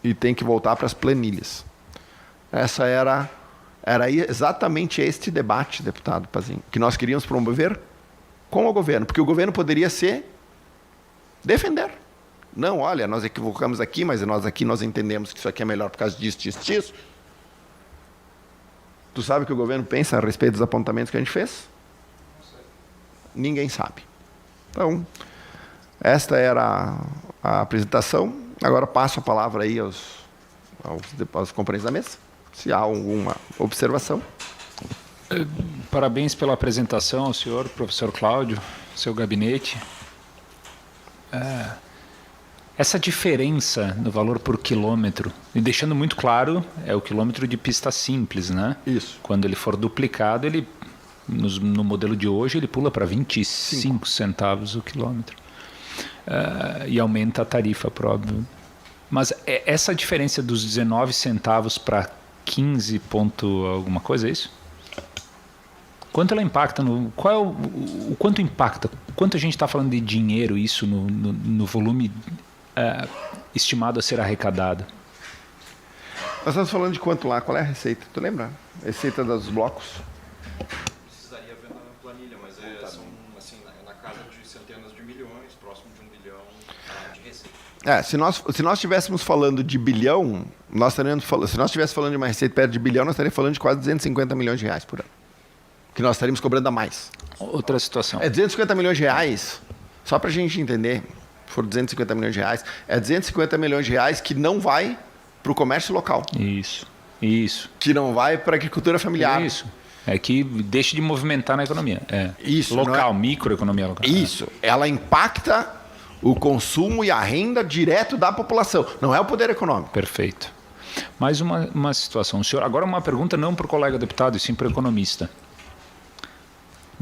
E tem que voltar para as planilhas. Essa era exatamente este debate, deputado Pazinho, que nós queríamos promover com o governo. Porque o governo poderia se defender. Não, olha, nós equivocamos aqui, mas nós entendemos que isso aqui é melhor por causa disso, disso, disso. Tu sabe o que o governo pensa a respeito dos apontamentos que a gente fez? Ninguém sabe. Então, esta era a apresentação. Agora passo a palavra aí aos companheiros da mesa, se há alguma observação. Parabéns pela apresentação ao senhor, professor Cláudio, seu gabinete. Essa diferença no valor por quilômetro, e deixando muito claro, é o quilômetro de pista simples, né? Isso. Quando ele for duplicado, ele no modelo de hoje, ele pula para 25 centavos o quilômetro. E aumenta a tarifa, próprio. Mas essa diferença dos 19 centavos para 15 ponto alguma coisa, é isso? Quanto ela impacta? O quanto impacta? Quanto a gente está falando de dinheiro isso no volume estimado a ser arrecadado? Nós estamos falando de quanto lá? Qual é a receita? Tu lembra? A receita dos blocos? Precisaria ver na planilha, mas são assim, na casa de centenas de milhões, próximo de 1 bilhão de receita. Se nós estivéssemos falando de bilhão, se nós estivéssemos falando de uma receita perto de bilhão, nós estaríamos falando de quase 250 milhões de reais por ano. Que nós estaríamos cobrando a mais. Outra situação. 250 milhões de reais, só para a gente entender, for 250 milhões de reais, 250 milhões de reais que não vai para o comércio local. Isso. Que não vai para a agricultura familiar. Isso. É que deixa de movimentar na economia. Isso. Local, microeconomia local. Isso. Ela impacta o consumo e a renda direto da população. Não é o poder econômico. Perfeito. Mais uma situação. Senhor, agora uma pergunta não para o colega deputado, e sim para o economista.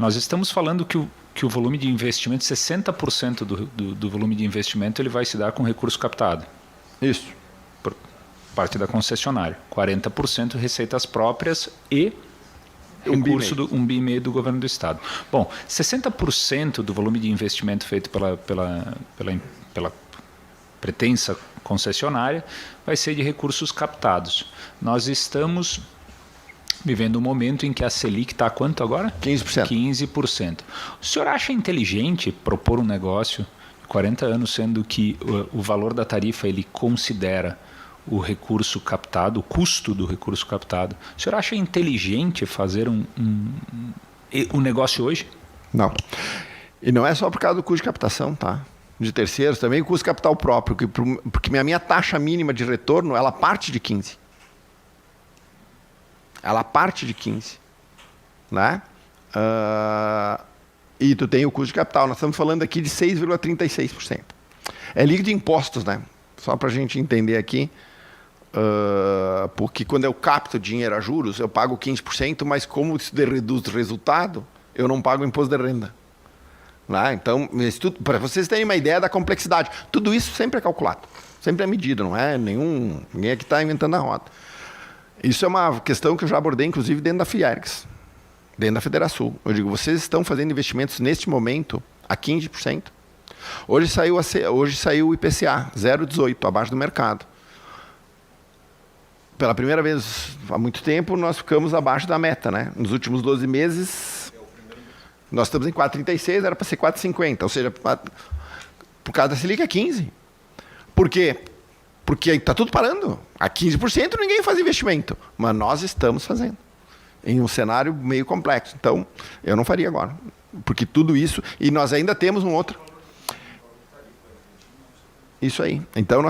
Nós estamos falando que o volume de investimento, 60% do volume de investimento, ele vai se dar com recurso captado. Isso. Por parte da concessionária. 40% receitas próprias e recurso do 1,5 bi do governo do estado. Bom, 60% do volume de investimento feito pela pretensa concessionária vai ser de recursos captados. Nós estamos vivendo um momento em que a Selic está a quanto agora? 15%. 15%. O senhor acha inteligente propor um negócio de 40 anos, sendo que o valor da tarifa ele considera o recurso captado, o custo do recurso captado? O senhor acha inteligente fazer um negócio hoje? Não. E não é só por causa do custo de captação, tá? De terceiros, também o custo de capital próprio, porque a minha taxa mínima de retorno, ela parte de 15. Ela parte de 15. Né? E tu tem o custo de capital. Nós estamos falando aqui de 6,36%. É líquido de impostos, né? Só para a gente entender aqui. Porque quando eu capto dinheiro a juros, eu pago 15%, mas como isso reduz o resultado, eu não pago imposto de renda. Né? Então, para vocês terem uma ideia da complexidade, tudo isso sempre é calculado, sempre é medido, não é ninguém aqui está inventando a roda. Isso é uma questão que eu já abordei, inclusive, dentro da Fiergs, dentro da Federação. Eu digo, vocês estão fazendo investimentos neste momento a 15%. Hoje saiu o IPCA, 0,18, abaixo do mercado. Pela primeira vez há muito tempo, nós ficamos abaixo da meta, né? Nos últimos 12 meses, nós estamos em 4,36, era para ser 4,50. Ou seja, por causa da Selic é 15%. Por quê? Porque está tudo parando. A 15% ninguém faz investimento. Mas nós estamos fazendo. Em um cenário meio complexo. Então, eu não faria agora. Porque tudo isso... E nós ainda temos um outro... Isso aí. Então,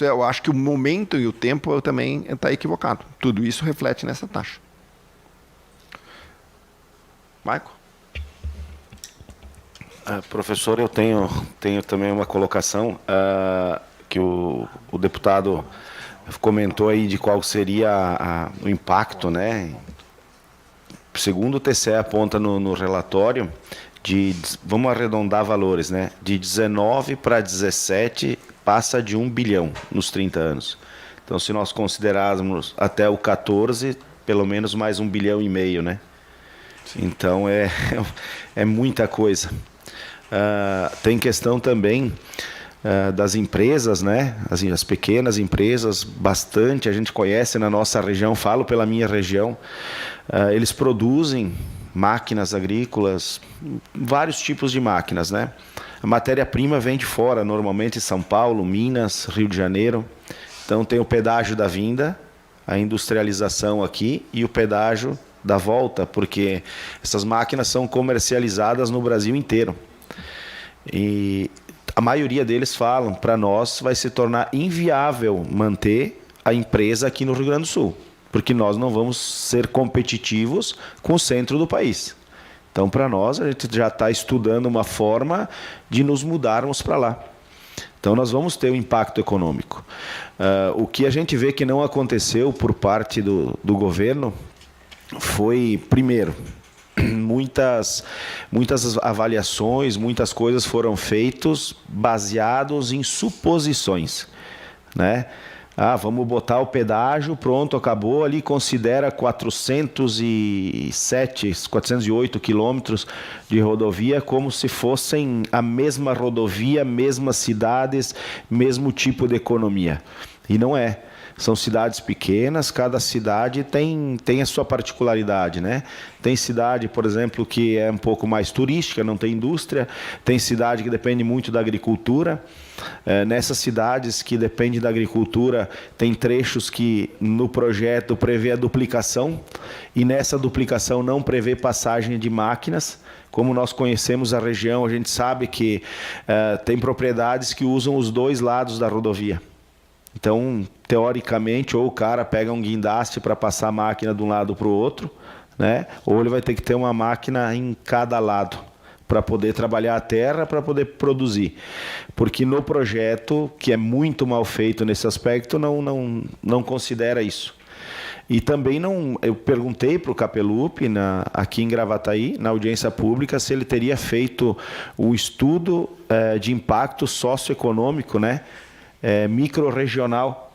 eu acho que o momento e o tempo também está equivocado. Tudo isso reflete nessa taxa. Marco? Professor, eu tenho também uma colocação que o deputado comentou aí de qual seria o impacto, né? Segundo o TCE aponta no relatório, vamos arredondar valores, né? De 19 para 17 passa de 1 bilhão nos 30 anos. Então, se nós considerarmos até o 14, pelo menos mais 1,5 bilhão, né? Então, é muita coisa. Tem questão também das empresas, né? As pequenas empresas, bastante, a gente conhece na nossa região, falo pela minha região, eles produzem máquinas agrícolas, vários tipos de máquinas, né? A matéria-prima vem de fora, normalmente São Paulo, Minas, Rio de Janeiro. Então tem o pedágio da vinda, a industrialização aqui e o pedágio da volta, porque essas máquinas são comercializadas no Brasil inteiro. E a maioria deles falam, para nós vai se tornar inviável manter a empresa aqui no Rio Grande do Sul, porque nós não vamos ser competitivos com o centro do país. Então, para nós, a gente já está estudando uma forma de nos mudarmos para lá. Então, nós vamos ter um impacto econômico. O que a gente vê que não aconteceu por parte do governo foi, primeiro, muitas avaliações, muitas coisas foram feitas baseados em suposições, né? Vamos botar o pedágio, pronto, acabou, ali considera 408 quilômetros de rodovia como se fossem a mesma rodovia, mesmas cidades, mesmo tipo de economia. E não é. São cidades pequenas, cada cidade tem a sua particularidade, né? Tem cidade, por exemplo, que é um pouco mais turística, não tem indústria. Tem cidade que depende muito da agricultura. Nessas cidades que dependem da agricultura, tem trechos que no projeto prevê a duplicação e nessa duplicação não prevê passagem de máquinas. Como nós conhecemos a região, a gente sabe que tem propriedades que usam os dois lados da rodovia. Então, teoricamente, ou o cara pega um guindaste para passar a máquina de um lado para o outro, né? Ou ele vai ter que ter uma máquina em cada lado para poder trabalhar a terra, para poder produzir. Porque no projeto, que é muito mal feito nesse aspecto, não considera isso. E também eu perguntei para o Capelupi, aqui em Gravataí, na audiência pública, se ele teria feito o estudo de impacto socioeconômico, né, microrregional.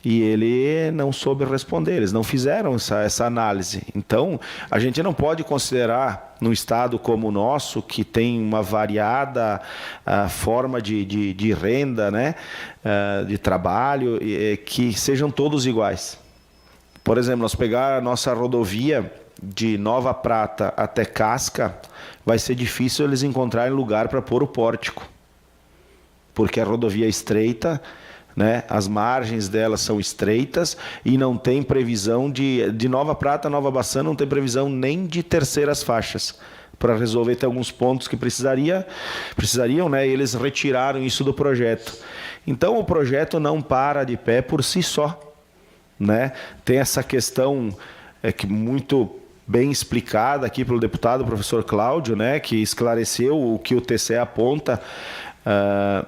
E ele não soube responder, eles não fizeram essa análise. Então, a gente não pode considerar, num estado como o nosso, que tem uma variada forma de renda, né, de trabalho, que sejam todos iguais. Por exemplo, nós pegar a nossa rodovia de Nova Prata até Casca, vai ser difícil eles encontrarem lugar para pôr o pórtico, porque a rodovia é estreita, né? As margens delas são estreitas e não tem previsão de Nova Prata a Nova Baçã, não tem previsão nem de terceiras faixas para resolver. Tem alguns pontos que precisariam, né? E eles retiraram isso do projeto. Então o projeto não para de pé por si só, né? Tem essa questão que muito bem explicada aqui pelo deputado professor Cláudio, né? Que esclareceu o que o TCE aponta.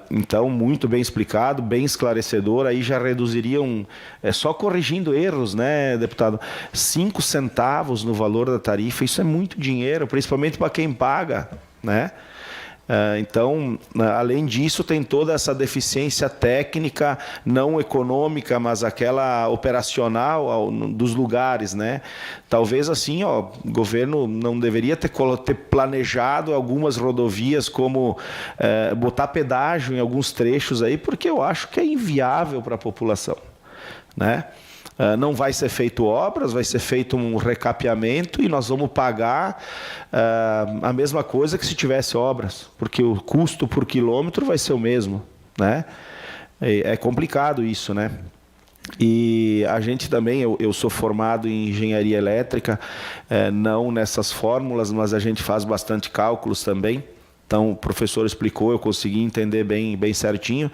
Então, muito bem explicado, bem esclarecedor. Aí já reduziriam, só corrigindo erros, né, deputado, 5 centavos no valor da tarifa. Isso é muito dinheiro, principalmente para quem paga, né? Então, além disso, tem toda essa deficiência técnica, não econômica, mas aquela operacional dos lugares, né? Talvez assim, o governo não deveria ter planejado algumas rodovias como botar pedágio em alguns trechos aí, porque eu acho que é inviável para a população, né? Não vai ser feito obras, vai ser feito um recapeamento e nós vamos pagar a mesma coisa que se tivesse obras, porque o custo por quilômetro vai ser o mesmo, né? É complicado isso, né? E a gente também, eu sou formado em engenharia elétrica, não nessas fórmulas, mas a gente faz bastante cálculos também. Então, o professor explicou, eu consegui entender bem certinho.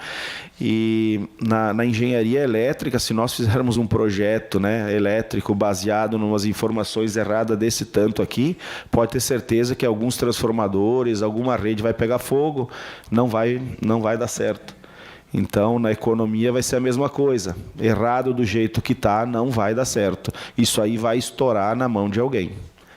E na engenharia elétrica, se nós fizermos um projeto, né, elétrico baseado em umas informações erradas desse tanto aqui, pode ter certeza que alguns transformadores, alguma rede vai pegar fogo, não vai dar certo. Então, na economia vai ser a mesma coisa. Errado do jeito que está, não vai dar certo. Isso aí vai estourar na mão de alguém.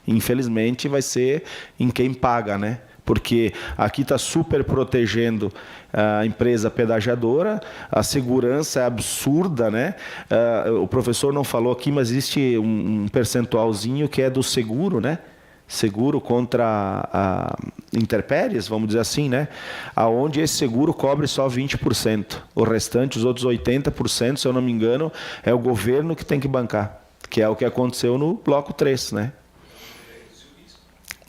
Infelizmente, vai ser em quem paga, né? Porque aqui está super protegendo a empresa pedagiadora, a segurança é absurda, né? O professor não falou aqui, mas existe um percentualzinho que é do seguro, né? Seguro contra intempéries, vamos dizer assim, né? Aonde esse seguro cobre só 20%. O restante, os outros 80%, se eu não me engano, é o governo que tem que bancar, que é o que aconteceu no bloco 3, né?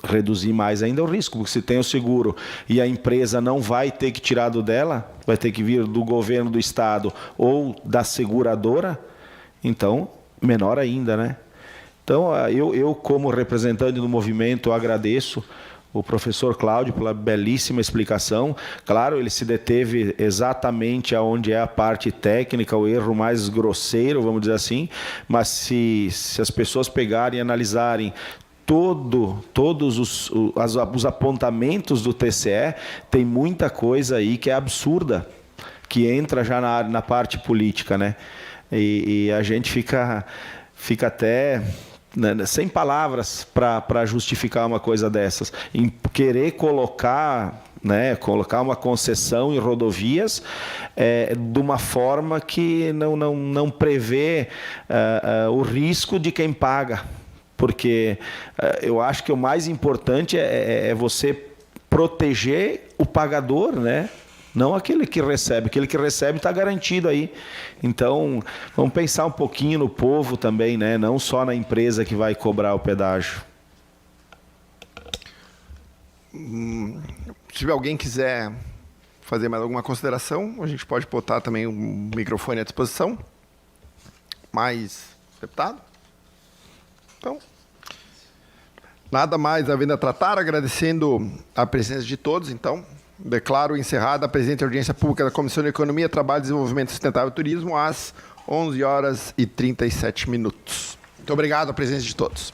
Reduzir mais ainda o risco, porque se tem o seguro e a empresa não vai ter que tirar do dela, vai ter que vir do governo do estado ou da seguradora, então menor ainda, né? Então eu como representante do movimento, agradeço o professor Cláudio pela belíssima explicação. Claro, ele se deteve exatamente aonde é a parte técnica, o erro mais grosseiro, vamos dizer assim, mas se as pessoas pegarem e analisarem todos os apontamentos do TCE, tem muita coisa aí que é absurda, que entra já na parte política, né? E a gente fica até, né, sem palavras para justificar uma coisa dessas. Em querer colocar uma concessão em rodovias de uma forma que não prevê o risco de quem paga. Porque eu acho que o mais importante é você proteger o pagador, né? Não aquele que recebe. Aquele que recebe está garantido aí. Então, vamos pensar um pouquinho no povo também, né? Não só na empresa que vai cobrar o pedágio. Se alguém quiser fazer mais alguma consideração, a gente pode botar também o microfone à disposição. Mais, deputado? Então, nada mais havendo a tratar, agradecendo a presença de todos, então, declaro encerrada a presente audiência pública da Comissão de Economia, Trabalho, Desenvolvimento Sustentável e Turismo, às 11h37. Muito obrigado a presença de todos.